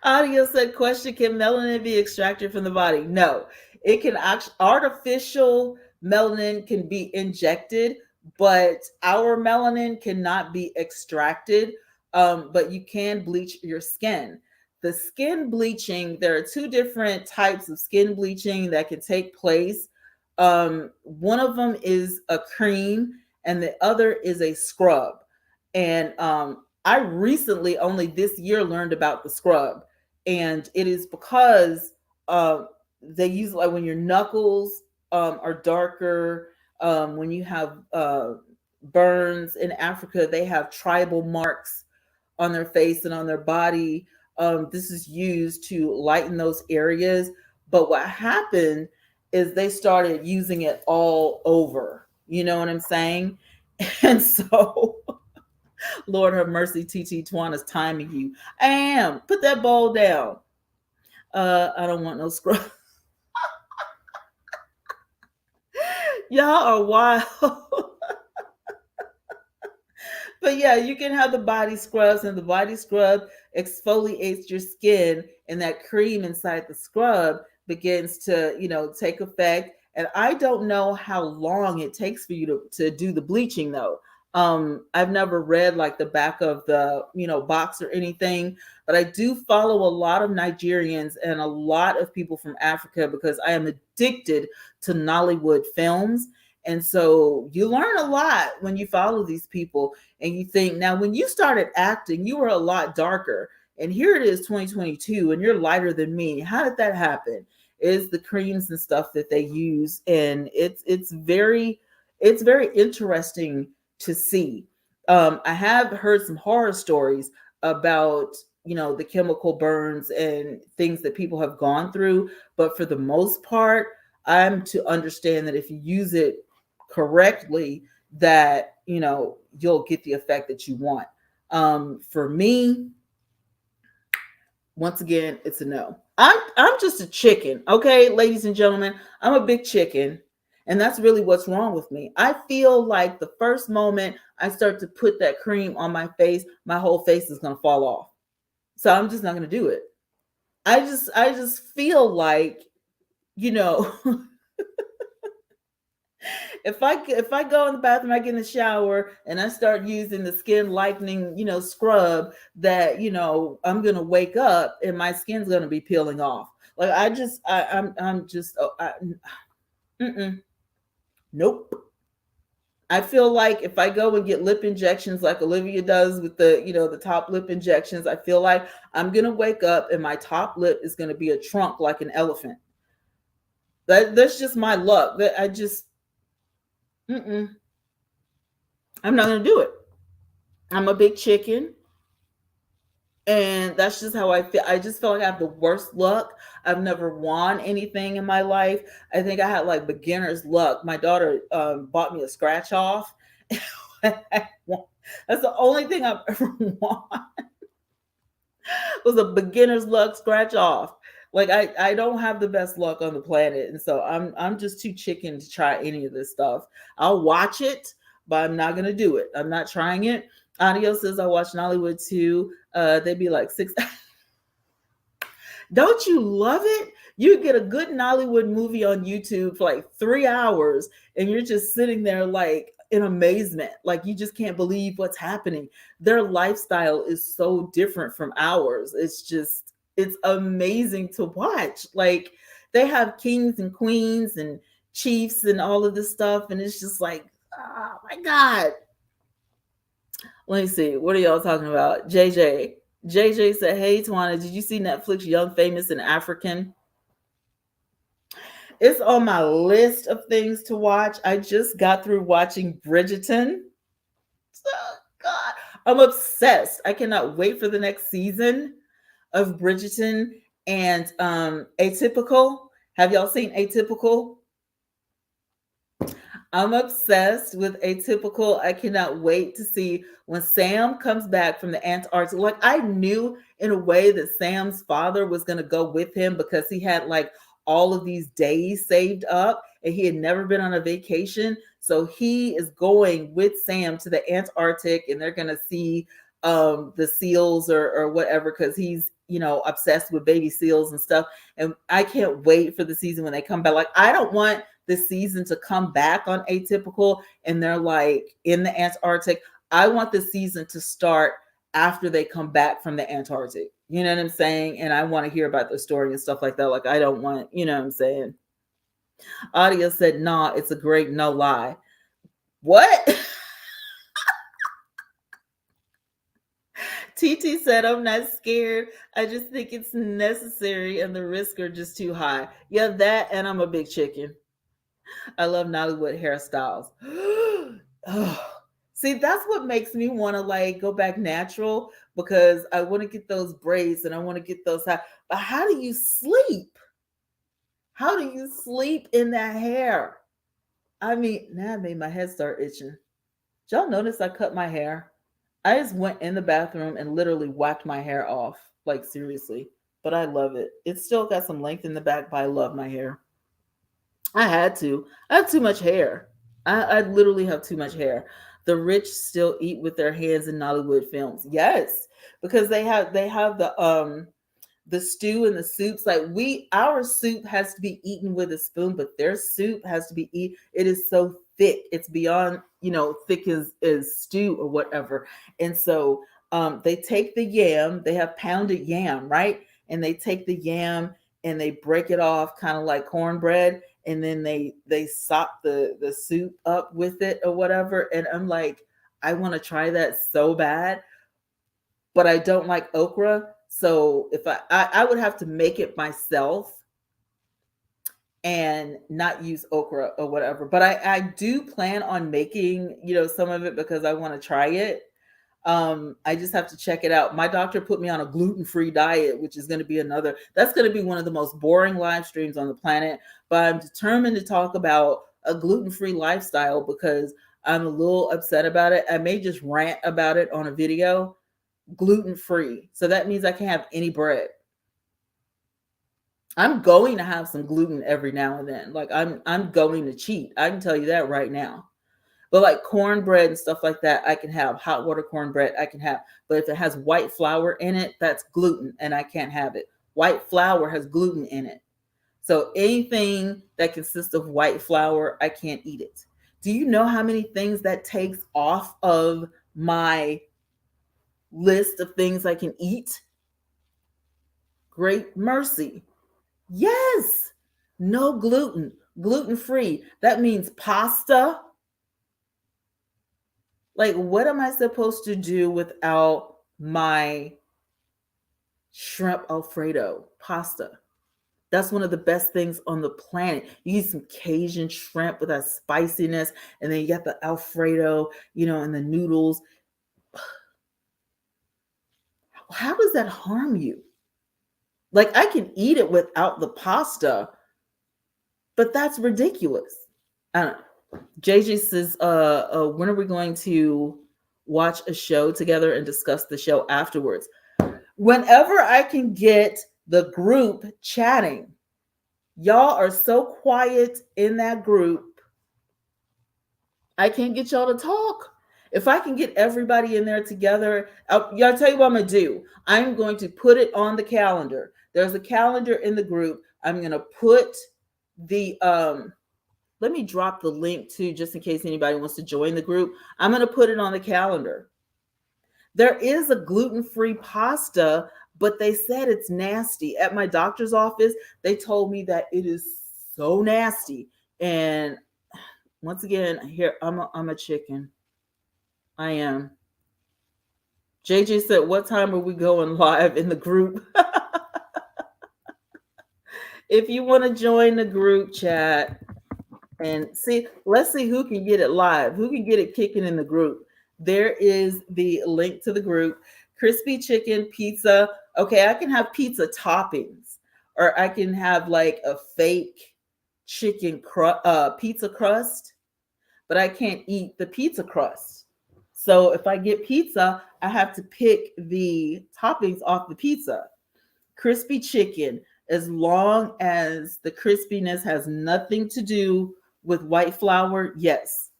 Audio said, question, can melanin be extracted from the body? No, it can actually, artificial melanin can be injected, but our melanin cannot be extracted. But you can bleach your skin. The skin bleaching, there are two different types of skin bleaching that can take place. One of them is a cream, and the other is a scrub. And I recently, only this year, learned about the scrub, and it is because they use, like, when your knuckles are darker, when you have burns in Africa, they have tribal marks on their face and on their body. This is used to lighten those areas. But what happened is they started using it all over. You know what I'm saying? And so, Lord have mercy, TT Twanna's timing you. I am. Put that bowl down. I don't want no scrub. Y'all are wild. But yeah, you can have the body scrubs, and the body scrub exfoliates your skin, and that cream inside the scrub begins to, you know, take effect. And I don't know how long it takes for you to do the bleaching though. I've never read like the back of the, you know, box or anything, but I do follow a lot of Nigerians and a lot of people from Africa because I am addicted to Nollywood films. And so you learn a lot when you follow these people, and you think, now when you started acting, you were a lot darker. And here it is 2022 and you're lighter than me. How did that happen? Is the creams and stuff that they use. And it's very interesting to see. I have heard some horror stories about, you know, the chemical burns and things that people have gone through. But for the most part, I'm to understand that if you use it correctly, that, you know, you'll get the effect that you want. For me, once again, it's a no. I'm just a chicken, okay, ladies and gentlemen. I'm a big chicken, and that's really what's wrong with me. I feel like the first moment I start to put that cream on my face, my whole face is gonna fall off. So I'm just not gonna do it. I just feel like, you know, if I go in the bathroom, I get in the shower and I start using the skin lightening, scrub, that I'm gonna wake up and my skin's gonna be peeling off. Like I'm just nope. I feel like if I go and get lip injections like Olivia does with the top lip injections, I feel like I'm gonna wake up and my top lip is gonna be a trunk like an elephant. That's just my luck. That I just mm-mm, I'm not gonna do it. I'm a big chicken, and that's just how I feel. I just feel like I have the worst luck. I've never won anything in my life. I think I had like beginner's luck. My daughter bought me a scratch off. That's the only thing I've ever won, was a beginner's luck scratch off. Like I don't have the best luck on the planet, and so I'm just too chicken to try any of this stuff. I'll watch it, but I'm not gonna do it. I'm not trying it. Audio says I watch Nollywood too. They'd be like six. Don't you love it? You get a good Nollywood movie on YouTube for like 3 hours, and you're just sitting there like in amazement. Like you just can't believe what's happening. Their lifestyle is so different from ours. It's amazing to watch. Like they have kings and queens and chiefs and all of this stuff, and it's just like, oh my God. Let me see. What are y'all talking about? JJ said, "Hey Twanna, did you see Netflix Young, Famous, and African?" It's on my list of things to watch. I just got through watching Bridgerton. Oh God, I'm obsessed. I cannot wait for the next season of Bridgerton. And Atypical. Have y'all seen Atypical? I'm obsessed with Atypical. I cannot wait to see when Sam comes back from the Antarctic. Like I knew in a way that Sam's father was going to go with him because he had like all of these days saved up and he had never been on a vacation. So he is going with Sam to the Antarctic and they're going to see the seals or whatever, because he's obsessed with baby seals and stuff. And I can't wait for the season when they come back. Like I don't want this season to come back on Atypical and they're like in the Antarctic. I want the season to start after they come back from the Antarctic. You know what I'm saying? And I want to hear about their story and stuff like that. Like I don't want, you know what I'm saying? Audio said, nah, it's a great no lie. What? TT said, I'm not scared. I just think it's necessary and the risks are just too high. Yeah, that, and I'm a big chicken. I love Nollywood hairstyles. Oh, see, that's what makes me want to like go back natural, because I want to get those braids and I want to get those high. But how do you sleep? How do you sleep in that hair? I mean, now I made my head start itching. Did y'all notice I cut my hair? I just went in the bathroom and literally whacked my hair off. Like seriously. But I love it. It's still got some length in the back, but I love my hair. I had to. I have too much hair. I literally have too much hair. The rich still eat with their hands in Nollywood films. Yes, because they have the stew and the soups. Like our soup has to be eaten with a spoon, but their soup has to be eat. It is so thick. It's beyond, thick as stew or whatever. And so they take the yam, they have pounded yam, right? And they take the yam and they break it off kind of like cornbread, and then they sop the soup up with it or whatever. And I'm like, I want to try that so bad, but I don't like okra. So if I would have to make it myself and not use okra or whatever. But I do plan on making, some of it because I want to try it. I just have to check it out. My doctor put me on a gluten-free diet, which is going to be that's going to be one of the most boring live streams on the planet. But I'm determined to talk about a gluten-free lifestyle because I'm a little upset about it. I may just rant about it on a video, gluten free. So that means I can't have any bread. I'm going to have some gluten every now and then. Like I'm going to cheat. I can tell you that right now. But like cornbread and stuff like that, I can have hot water cornbread. I can have, but if it has white flour in it, that's gluten, and I can't have it. White flour has gluten in it, so anything that consists of white flour, I can't eat it. Do you know how many things that takes off of my list of things I can eat? Great mercy. Yes. No gluten, gluten free. That means pasta. Like, what am I supposed to do without my shrimp Alfredo pasta? That's one of the best things on the planet. You eat some Cajun shrimp with that spiciness, and then you got the Alfredo, and the noodles. How does that harm you? Like, I can eat it without the pasta, but that's ridiculous. I don't know. JJ says, when are we going to watch a show together and discuss the show afterwards? Whenever I can get the group chatting. Y'all are so quiet in that group. I can't get y'all to talk. If I can get everybody in there together, y'all tell you what I'm going to do. I'm going to put it on the calendar. There's a calendar in the group. I'm going to put the, let me drop the link too, just in case anybody wants to join the group. I'm going to put it on the calendar. There is a gluten-free pasta, but they said it's nasty. At my doctor's office, they told me that it is so nasty. And once again, here, I'm a chicken. I am. JJ said, what time are we going live in the group? If you want to join the group chat and see, let's see who can get it live, who can get it kicking in the group. There is the link to the group. Crispy chicken pizza. Okay, I can have pizza toppings, or I can have like a fake chicken pizza crust, but I can't eat the pizza crust. So if I get pizza, I have to pick the toppings off the pizza. Crispy chicken, as long as the crispiness has nothing to do with white flour, yes,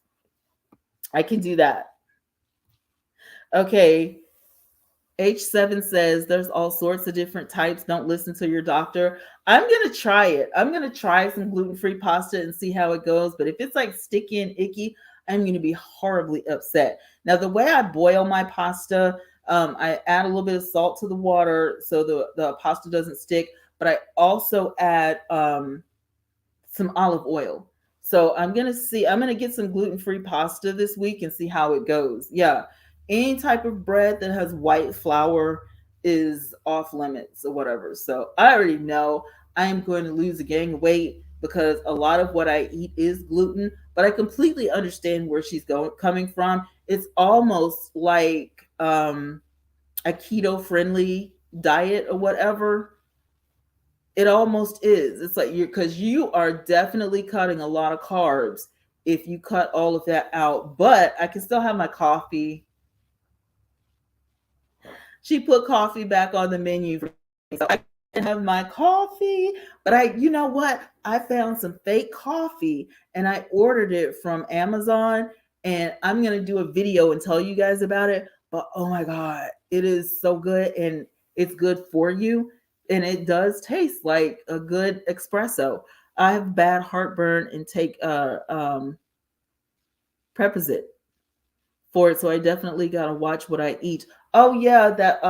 I can do that. Okay. H7 says there's all sorts of different types. Don't listen to your doctor. I'm going to try it. I'm going to try some gluten-free pasta and see how it goes. But if it's like sticky and icky, I'm going to be horribly upset. Now, the way I boil my pasta, I add a little bit of salt to the water so the pasta doesn't stick. But I also add some olive oil. So I'm going to get some gluten-free pasta this week and see how it goes. Yeah. Any type of bread that has white flour is off limits or whatever. So I already know I am going to lose a gang of weight because a lot of what I eat is gluten, but I completely understand where she's coming from. It's almost like a keto friendly diet or whatever. It almost is. It's like because you are definitely cutting a lot of carbs if you cut all of that out, but I can still have my coffee. She put coffee back on the menu. So I can have my coffee, but you know what? I found some fake coffee and I ordered it from Amazon, and I'm going to do a video and tell you guys about it. But oh my God, it is so good, and it's good for you. And it does taste like a good espresso. I have bad heartburn and take Prepozit for it, so I definitely got to watch what I eat. Oh yeah, that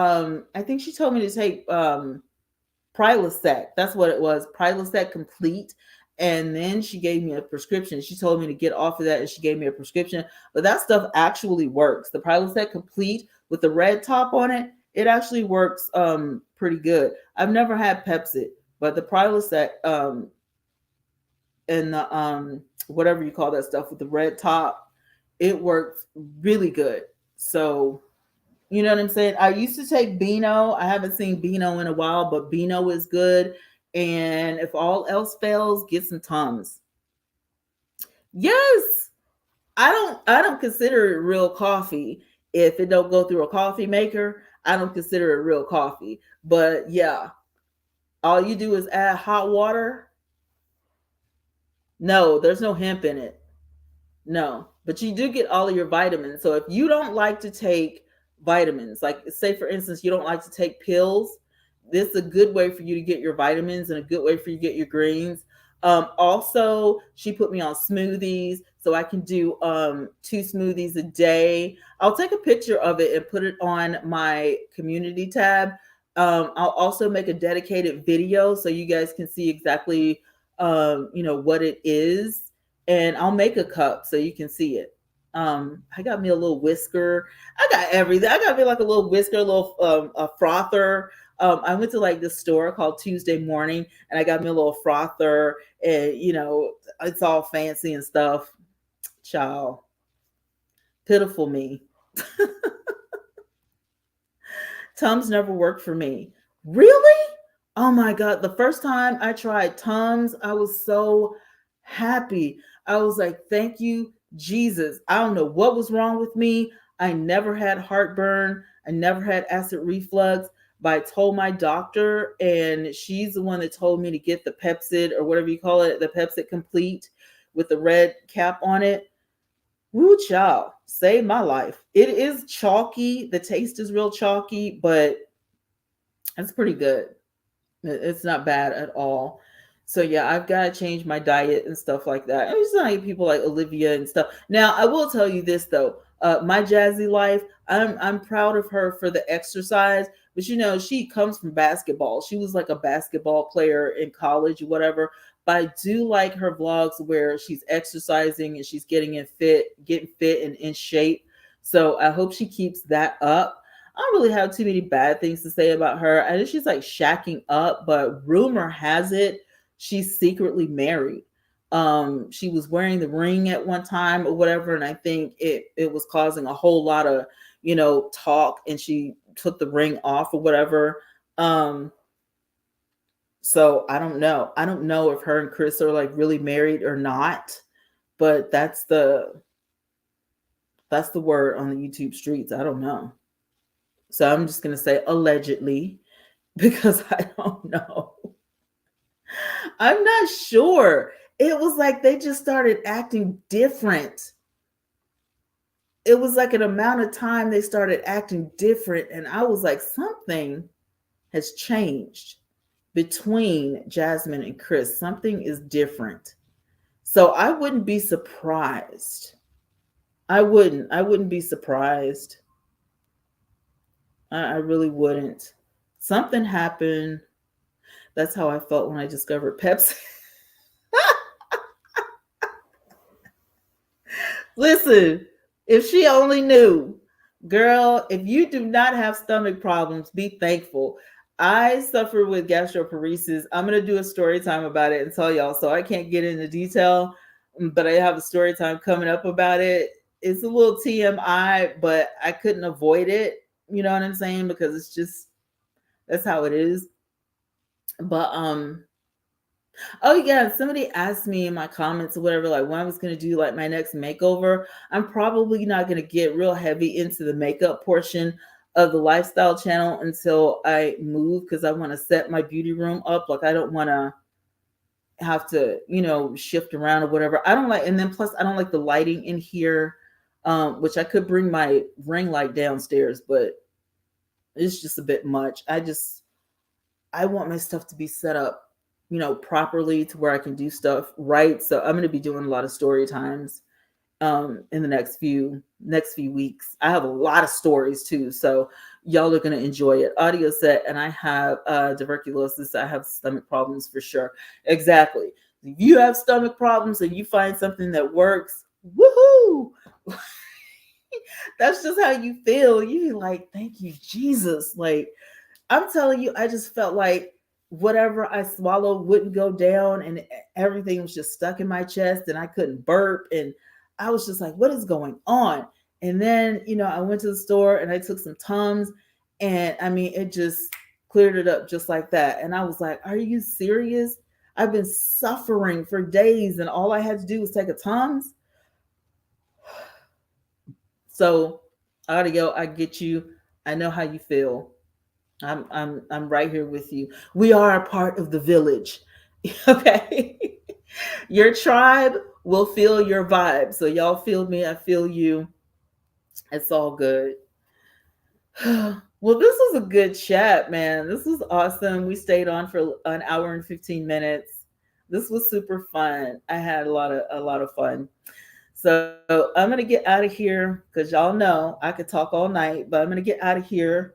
I think she told me to take Prilosec. That's what it was, Prilosec Complete. And then she gave me a prescription. She told me to get off of that, and she gave me a prescription. But that stuff actually works. The Prilosec Complete with the red top on it, it actually works pretty good. I've never had Pepcid, but the Prilosec and the whatever you call that stuff with the red top, it works really good. So you know what I'm saying? I used to take Beano. I haven't seen Beano in a while, but Beano is good. And if all else fails, get some Tums. Yes. I don't consider it real coffee if it don't go through a coffee maker. I don't consider it real coffee. But yeah, all you do is add hot water. No, there's no hemp in it. No, but you do get all of your vitamins. So if you don't like to take vitamins, like say for instance, you don't like to take pills, this is a good way for you to get your vitamins and a good way for you to get your greens. Also, she put me on smoothies, so I can do 2 smoothies a day. I'll take a picture of it and put it on my community tab. I'll also make a dedicated video so you guys can see exactly what it is, and I'll make a cup so you can see it. I got me a little whisker. I got everything. I got me like a little whisker, a little a frother. I went to like this store called Tuesday Morning, and I got me a little frother, and it's all fancy and stuff. Child, pitiful me. Tums never worked for me. Really? Oh my God. The first time I tried Tums, I was so happy. I was like, thank you, Jesus. I don't know what was wrong with me. I never had heartburn. I never had acid reflux. But I told my doctor, and she's the one that told me to get the Pepcid, or whatever you call it, the Pepcid Complete with the red cap on it. Woo, child, saved my life. It is chalky. The taste is real chalky, but it's pretty good. It's not bad at all. So yeah, I've got to change my diet and stuff like that. I'm just like people like Olivia and stuff. Now, I will tell you this though. My Jazzy Life, I'm proud of her for the exercise, but she comes from basketball. She was like a basketball player in college or whatever. But I do like her vlogs where she's exercising and she's getting fit and in shape. So I hope she keeps that up. I don't really have too many bad things to say about her. I know she's like shacking up, but rumor has it she's secretly married. She was wearing the ring at one time or whatever, and I think it was causing a whole lot of talk, and she took the ring off or whatever. So I don't know. I don't know if her and Chris are like really married or not, but that's the word on the YouTube streets. I don't know. So I'm just going to say allegedly because I don't know. I'm not sure. It was like they just started acting different. It was like an amount of time they started acting different. And I was like, something has changed between Jasmine and Chris. Something is different. So I wouldn't be surprised. I wouldn't be surprised. I really wouldn't. Something happened. That's how I felt when I discovered Pepsi. Listen, if she only knew, girl, if you do not have stomach problems, be thankful. I suffer with gastroparesis. I'm going to do a story time about it and tell y'all. So I can't get into detail, but I have a story time coming up about it. It's a little TMI, but I couldn't avoid it. You know what I'm saying? Because it's just, that's how it is. But oh yeah, somebody asked me in my comments or whatever, like when I was gonna do like my next makeover. I'm probably not gonna get real heavy into the makeup portion of the lifestyle channel until I move, because I want to set my beauty room up. Like I don't want to have to, shift around or whatever. I don't like, and then plus I don't like the lighting in here, which I could bring my ring light downstairs, but it's just a bit much. I want my stuff to be set up, properly to where I can do stuff right. So I'm going to be doing a lot of story times in the next few weeks. I have a lot of stories too, so y'all are going to enjoy it. Audio set, and I have tuberculosis. I have stomach problems for sure. Exactly. If you have stomach problems and you find something that works, woohoo! That's just how you feel. You like, thank you, Jesus. Like, I'm telling you, I just felt like whatever I swallowed wouldn't go down, and everything was just stuck in my chest, and I couldn't burp. And I was just like, what is going on? And then, I went to the store and I took some Tums, and I mean, it just cleared it up just like that. And I was like, are you serious? I've been suffering for days, and all I had to do was take a Tums. So, audio, I get you. I know how you feel. I'm right here with you. We are a part of the village. Okay. Your tribe will feel your vibe. So y'all feel me, I feel you. It's all good. Well, this was a good chat, man. This was awesome. We stayed on for an hour and 15 minutes. This was super fun. I had a lot of fun. So I'm gonna get out of here because y'all know I could talk all night, but I'm gonna get out of here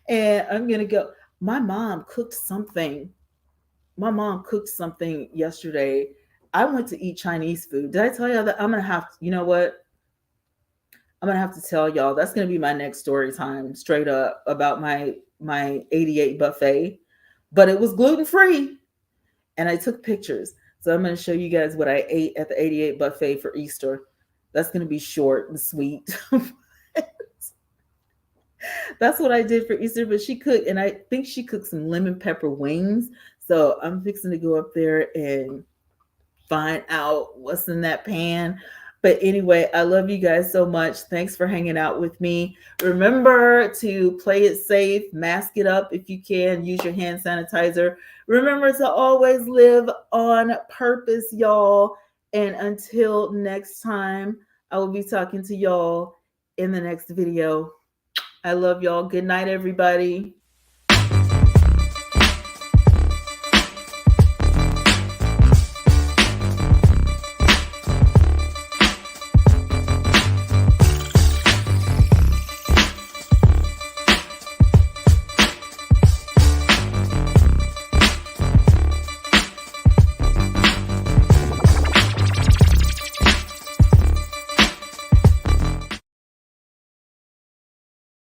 and I'm gonna go. My mom cooked something. My mom cooked something yesterday. I went to eat Chinese food. Did I tell y'all that I'm gonna have to, you know what? I'm gonna have to tell y'all. That's gonna be my next story time, straight up about my 88 buffet. But it was gluten free, and I took pictures. So I'm gonna show you guys what I ate at the 88 buffet for Easter. That's gonna be short and sweet. That's what I did for Easter. But she cooked, and I think she cooked some lemon pepper wings. So I'm fixing to go up there and find out what's in that pan. But anyway, I love you guys so much. Thanks for hanging out with me. Remember to play it safe, mask it up if you can, use your hand sanitizer. Remember to always live on purpose, y'all. And until next time, I will be talking to y'all in the next video. I love y'all. Good night, everybody.